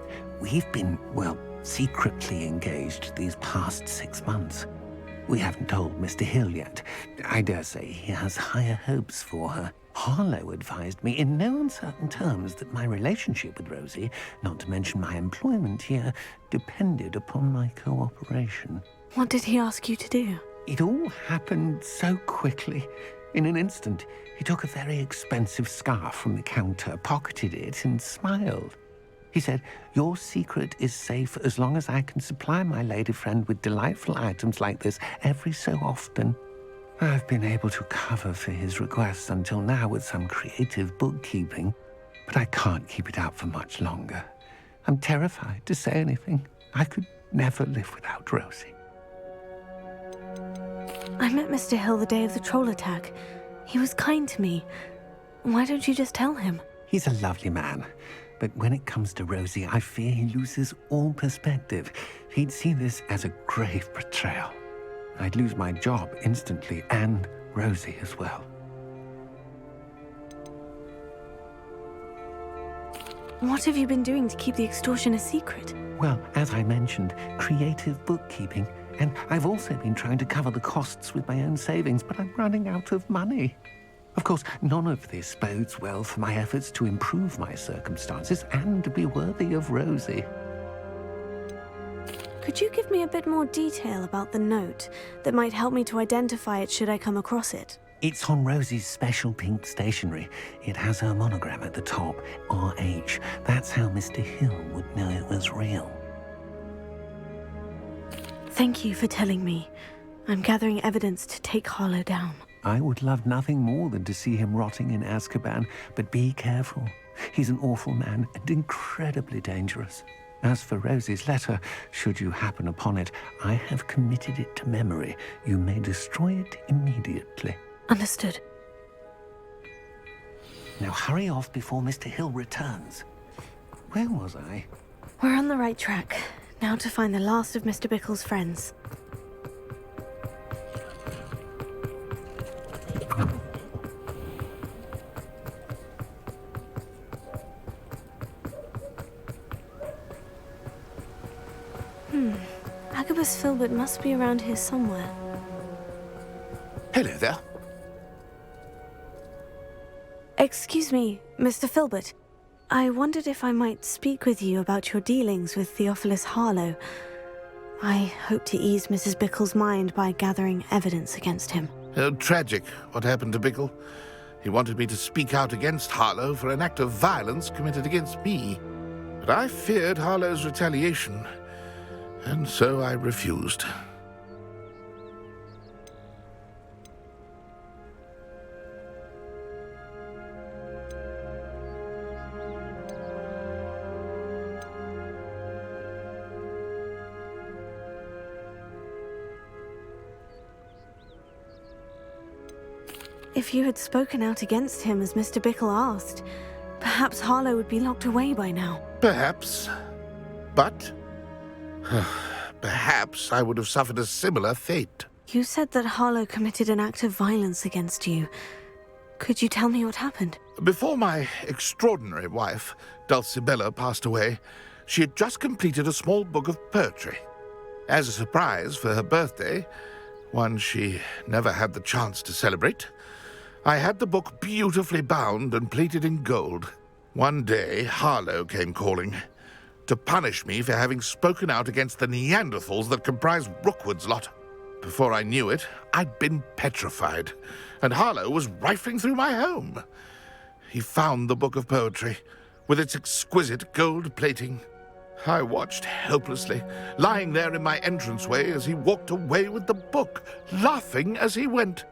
S5: we've been, well, secretly engaged these past 6 months. We haven't told Mr. Hill yet. I dare say he has higher hopes for her. Harlow advised me in no uncertain terms that my relationship with Rosie, not to mention my employment here, depended upon my cooperation.
S2: What did he ask you to do?
S5: It all happened so quickly. In an instant, he took a very expensive scarf from the counter, pocketed it, and smiled. He said, "Your secret is safe as long as I can supply my lady friend with delightful items like this every so often." I've been able to cover for his requests until now with some creative bookkeeping, but I can't keep it up for much longer. I'm terrified to say anything. I could never live without Rosie.
S2: I met Mr. Hill the day of the troll attack. He was kind to me. Why don't you just tell him?
S5: He's a lovely man, but when it comes to Rosie, I fear he loses all perspective. He'd see this as a grave betrayal. I'd lose my job instantly, and Rosie as well.
S2: What have you been doing to keep the extortion a secret?
S5: Well, as I mentioned, creative bookkeeping. And I've also been trying to cover the costs with my own savings, but I'm running out of money. Of course, none of this bodes well for my efforts to improve my circumstances and to be worthy of Rosie.
S2: Could you give me a bit more detail about the note that might help me to identify it should I come across it?
S5: It's on Rosie's special pink stationery. It has her monogram at the top, RH. That's how Mr. Hill would know it was real.
S2: Thank you for telling me. I'm gathering evidence to take Harlow down.
S5: I would love nothing more than to see him rotting in Azkaban, but be careful. He's an awful man and incredibly dangerous. As for Rosie's letter, should you happen upon it, I have committed it to memory. You may destroy it immediately.
S2: Understood.
S5: Now hurry off before Mr. Hill returns. Where was I?
S2: We're on the right track. Now to find the last of Mr. Bickle's friends. Agabus Filbert must be around here somewhere.
S4: Hello there.
S2: Excuse me, Mr. Filbert. I wondered if I might speak with you about your dealings with Theophilus Harlow. I hope to ease Mrs. Bickle's mind by gathering evidence against him.
S4: Oh, tragic what happened to Bickle. He wanted me to speak out against Harlow for an act of violence committed against me. But I feared Harlow's retaliation, and so I refused.
S2: If you had spoken out against him as Mr. Bickle asked, perhaps Harlow would be locked away by now.
S4: Perhaps. But perhaps I would have suffered a similar fate.
S2: You said that Harlow committed an act of violence against you. Could you tell me what happened?
S4: Before my extraordinary wife, Dulcibella, passed away, she had just completed a small book of poetry. As a surprise for her birthday, one she never had the chance to celebrate, I had the book beautifully bound and plated in gold. One day, Harlow came calling to punish me for having spoken out against the Neanderthals that comprise Rookwood's lot. Before I knew it, I'd been petrified, and Harlow was rifling through my home. He found the book of poetry, with its exquisite gold plating. I watched helplessly, lying there in my entranceway as he walked away with the book, laughing as he went.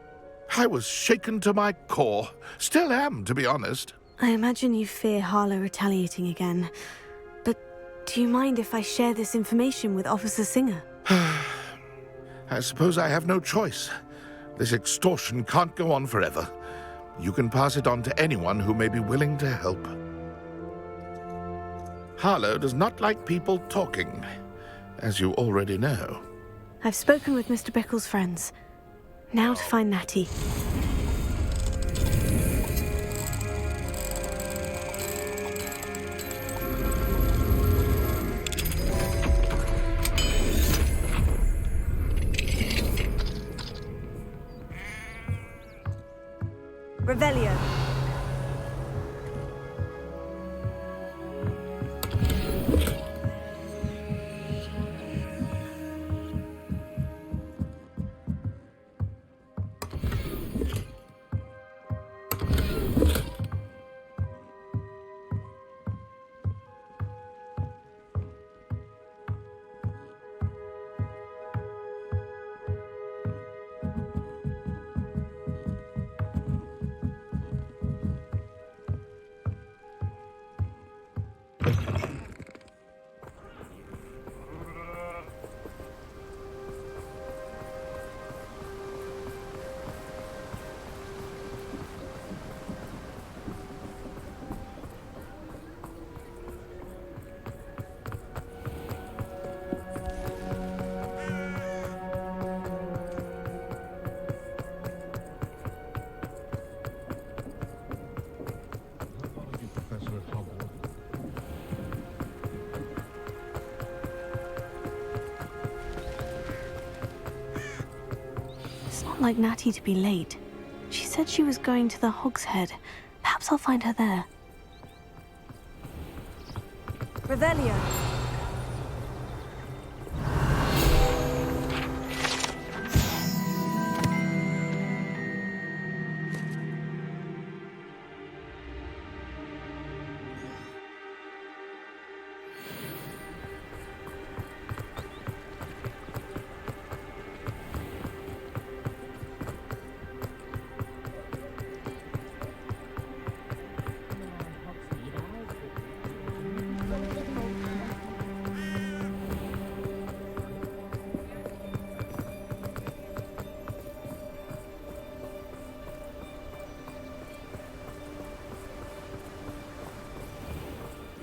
S4: I was shaken to my core. Still am, to be honest.
S2: I imagine you fear Harlow retaliating again. But do you mind if I share this information with Officer Singer?
S4: I suppose I have no choice. This extortion can't go on forever. You can pass it on to anyone who may be willing to help. Harlow does not like people talking, as you already know.
S2: I've spoken with Mr. Bickle's friends. Now to find Natty.
S6: Revelio.
S4: Professor at Hogwarts.
S2: It's not like Natty to be late. She said she was going to the Hog's Head. Perhaps I'll find her there.
S6: Revelio.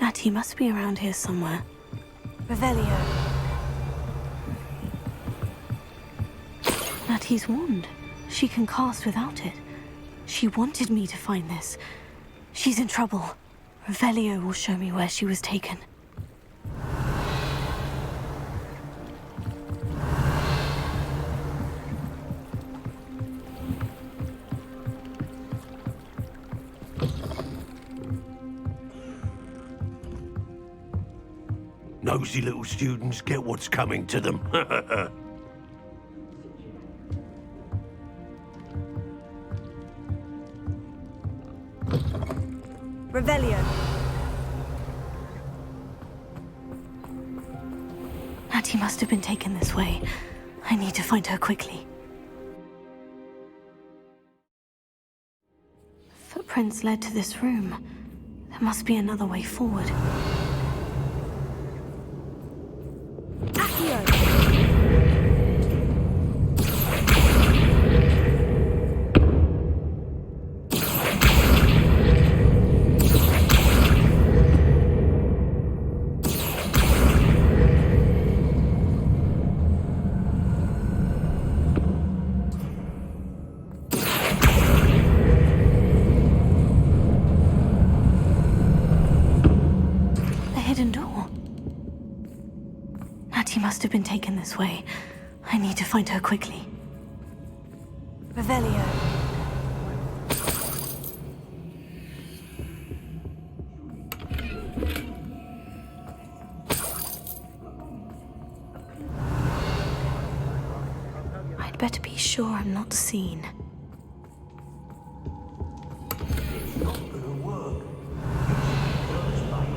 S2: Natty must be around here somewhere.
S6: Revelio.
S2: Natty's wand. She can cast without it. She wanted me to find this. She's in trouble. Revelio will show me where she was taken.
S12: nosy little students get what's coming to them.
S6: Revelio.
S2: Natty must have been taken this way. I need to find her quickly. Footprints led to this room. There must be another way forward. Must have been taken this way. I need to find her quickly.
S6: Revelio.
S2: I'd better be sure I'm not seen.
S12: It's not gonna work. First light,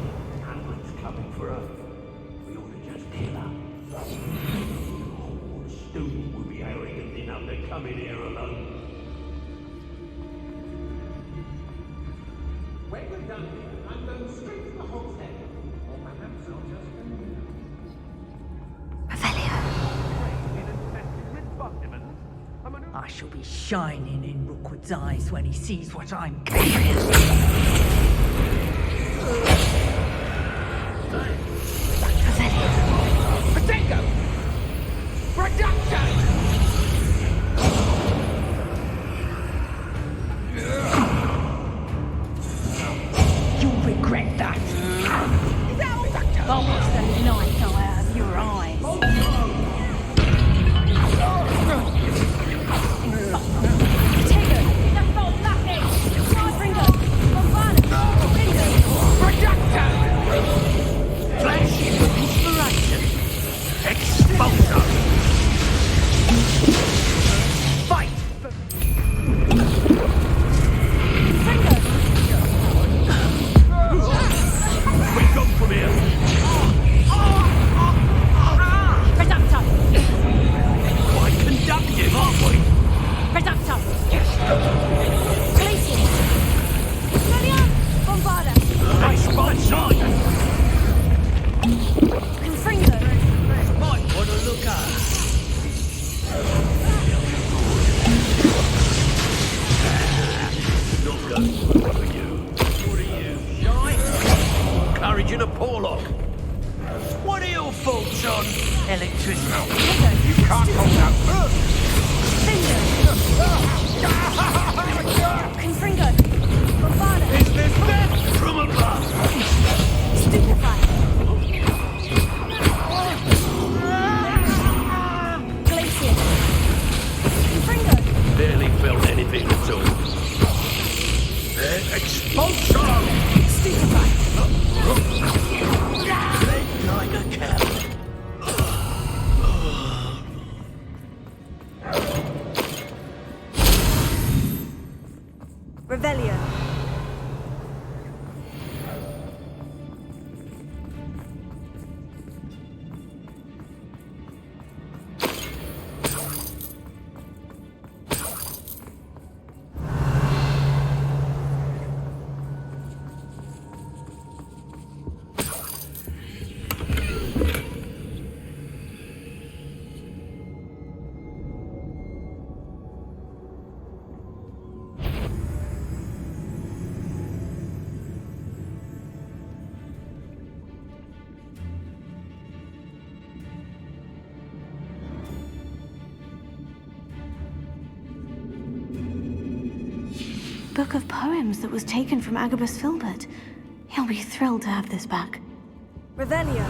S12: Hamlet's coming for her. We ought to just kill her. Hogwarts student would be arrogant enough to come in here alone.
S5: When we're done here, I'm going straight to the hogshead. Or perhaps I'll just
S3: I shall be shining in Rookwood's eyes when he sees what I'm capable of.
S5: Potato! Production!
S3: You'll regret that. I'll watch the light go out of your eyes.
S12: Flash inspiration. Exposure.
S3: Fight!
S12: We go from here.
S3: Reducto!
S12: Quite conductive, aren't we?
S3: Reducto! Glacier! William! Bombarda!
S12: Nice spot side.
S3: Confringo!
S12: Might want to look up. Not going to work for you. What are you, shy? Encouraging a Porlock. What are your thoughts on electricity? You can't hold out.
S3: Confringo! Bombarda!
S12: Is this death from above?
S3: Stupefy! Glacier! Confringo!
S12: Barely felt anything at all. Expulsion!
S3: Stupefy!
S12: Like a cat.
S6: Revelio.
S2: Book of poems that was taken from Agabus Filbert. He'll be thrilled to have this back.
S6: Revelio.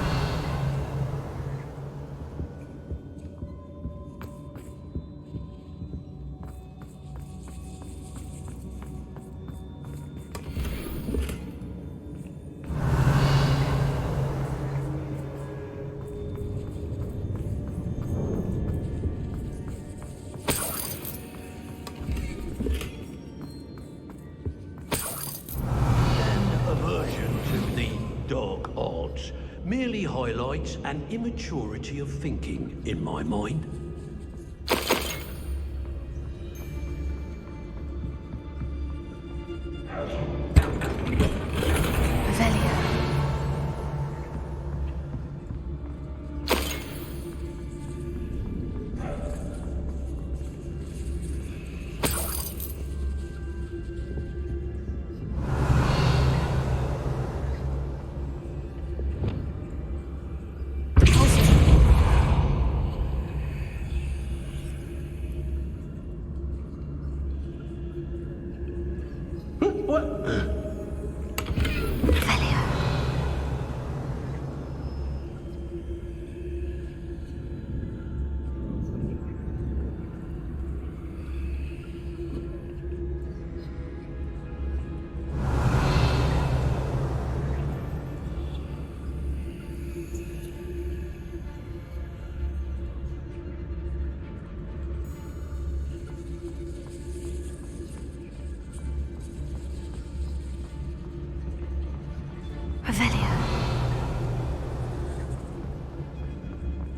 S12: highlights an immaturity of thinking, in my mind.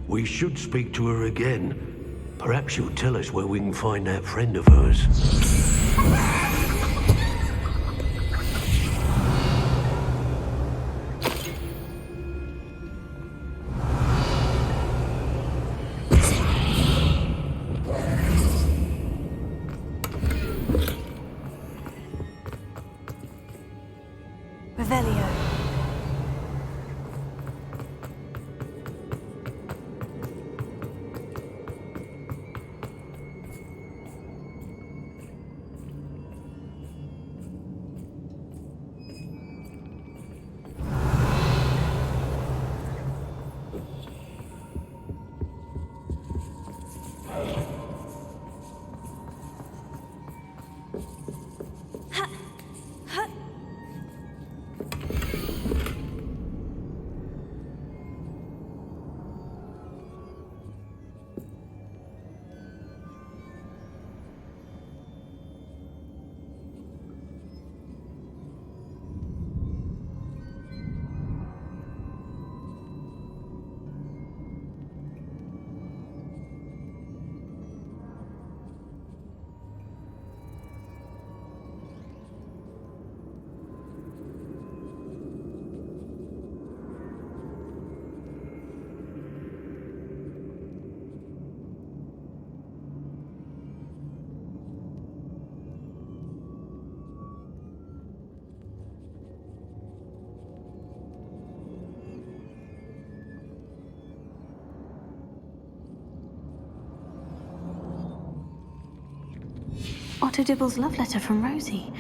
S12: We should speak to her again. Perhaps she'll tell us where we can find that friend of hers.
S2: Otto Dibble's love letter from Rosie.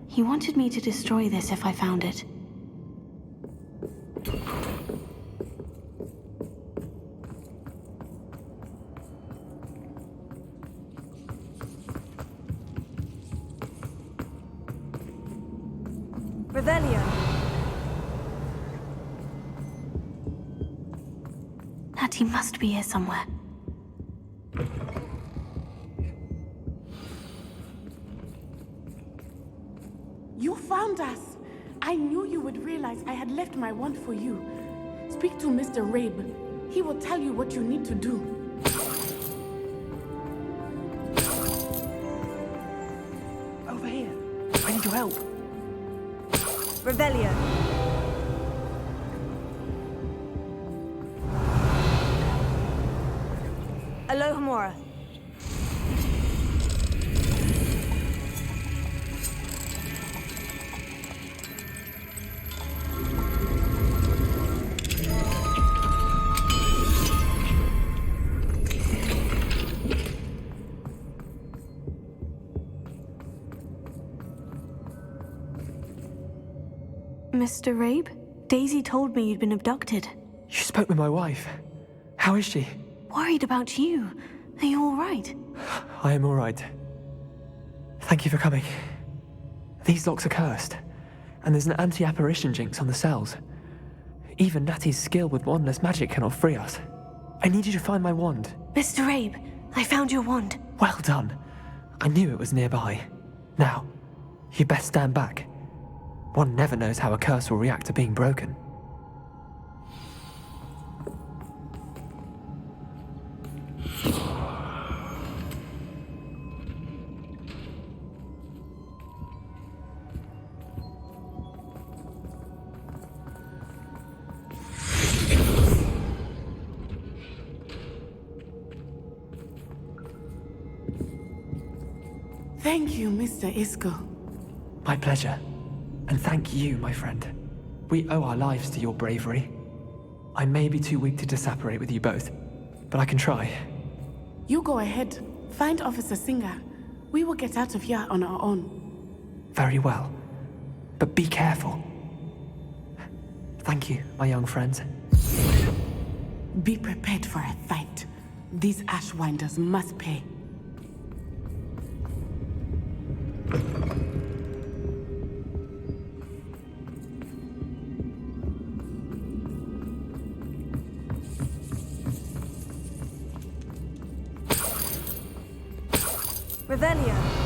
S2: He wanted me to destroy this if I found it.
S6: Revelio.
S2: Natty must be here somewhere.
S8: You found us! I knew you would realize I had left my wand for you. Speak to Mr. Rabe. He will tell you what you need to do.
S1: Over here. I need your help.
S6: Revelio. Alohomora.
S2: Mr. Rabe? Daisy told me you'd been abducted.
S13: You spoke with my wife. How is she?
S2: Worried about you. Are you all right?
S13: I am all right. Thank you for coming. These locks are cursed, and there's an anti-apparition jinx on the cells. Even Natty's skill with wandless magic cannot free us. I need you to find my wand.
S2: Mr. Rabe, I found your wand.
S13: Well done. I knew it was nearby. Now, you best stand back. One never knows how a curse will react to being broken.
S8: Thank you, Mr. Isco.
S13: My pleasure. And thank you, my friend. We owe our lives to your bravery. I may be too weak to disapparate with you both, but I can try.
S8: You go ahead. Find Officer Singer. We will get out of here on our own.
S13: Very well. But be careful. Thank you, my young friends.
S8: Be prepared for a fight. These Ashwinders must pay.
S6: Revelio.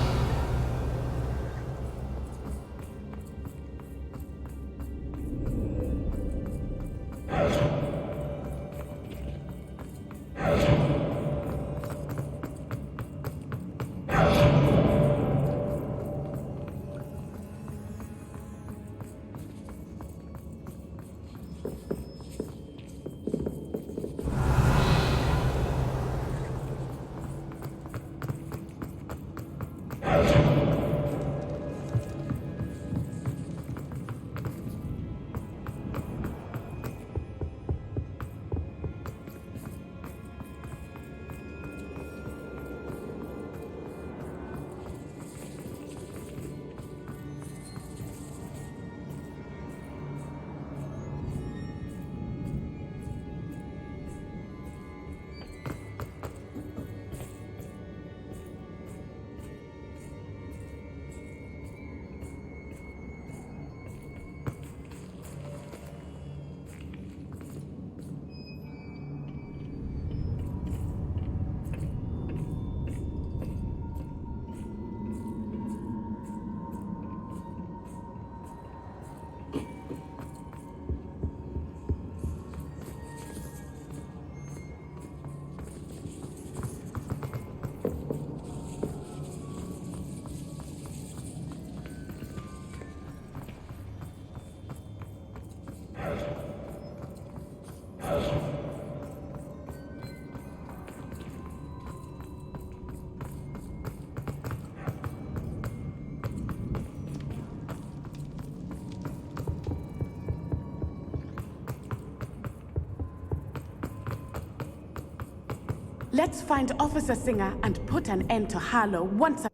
S8: Let's find Officer Singer and put an end to Harlow once.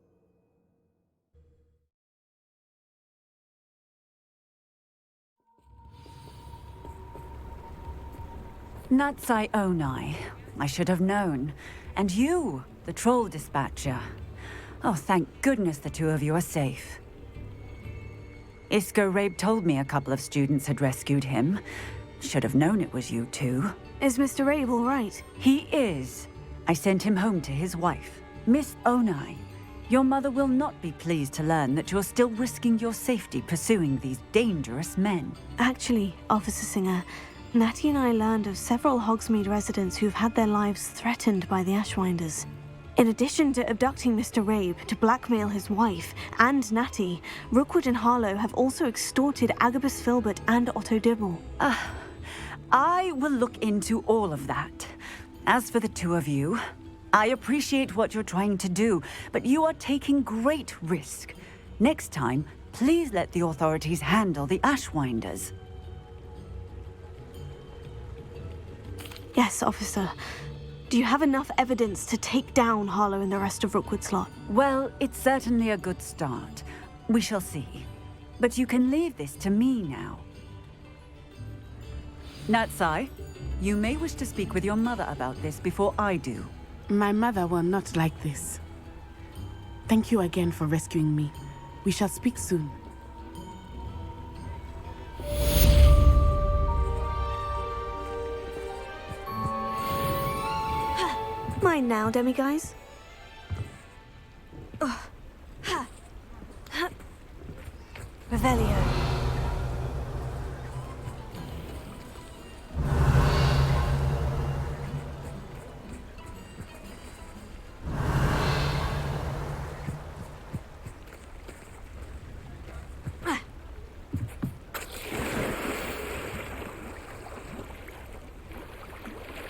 S14: Natsai Onai. I should have known. And you, the troll dispatcher. Oh, thank goodness the two of you are safe. Isco Rabe told me a couple of students had rescued him. Should have known it was you two.
S2: Is Mr. Rabe all right?
S14: He is. I sent him home to his wife, Miss Onai. Your mother will not be pleased to learn that you're still risking your safety pursuing these dangerous men.
S2: Actually, Officer Singer, Natty and I learned of several Hogsmeade residents who've had their lives threatened by the Ashwinders. In addition to abducting Mr. Rabe to blackmail his wife and Natty, Rookwood and Harlow have also extorted Agabus Filbert and Otto Dibble.
S14: I will look into all of that. As for the two of you, I appreciate what you're trying to do, but you are taking great risk. Next time, please let the authorities handle the Ashwinders.
S2: Yes, officer. Do you have enough evidence to take down Harlow and the rest of Rookwood's lot?
S14: Well, it's certainly a good start. We shall see. But you can leave this to me now. Natsai, you may wish to speak with your mother about this before I do.
S8: My mother will not like this. Thank you again for rescuing me. We shall speak soon.
S2: Mine now, demiguise. Revelio.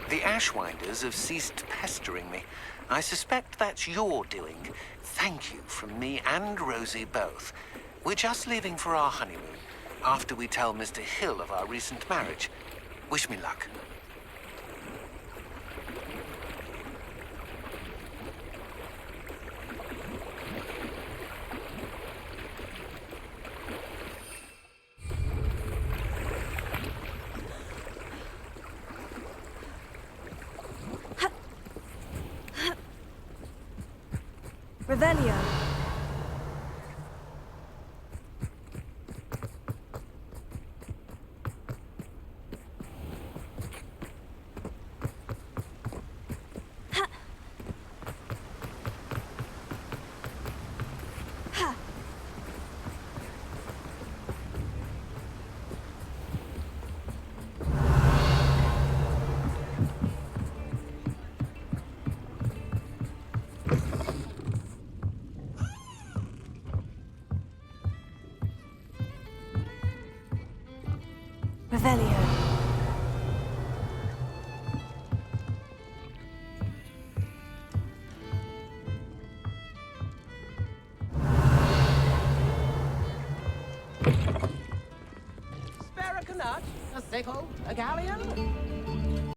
S15: The The Ashwinders have ceased pestering me. I suspect that's your doing. Thank you from me and Rosie both. We're just leaving for our honeymoon, after we tell Mr. Hill of our recent marriage. Wish me luck.
S6: Revelio. Revelio.
S10: Spare a canut, a sickle, a galleon?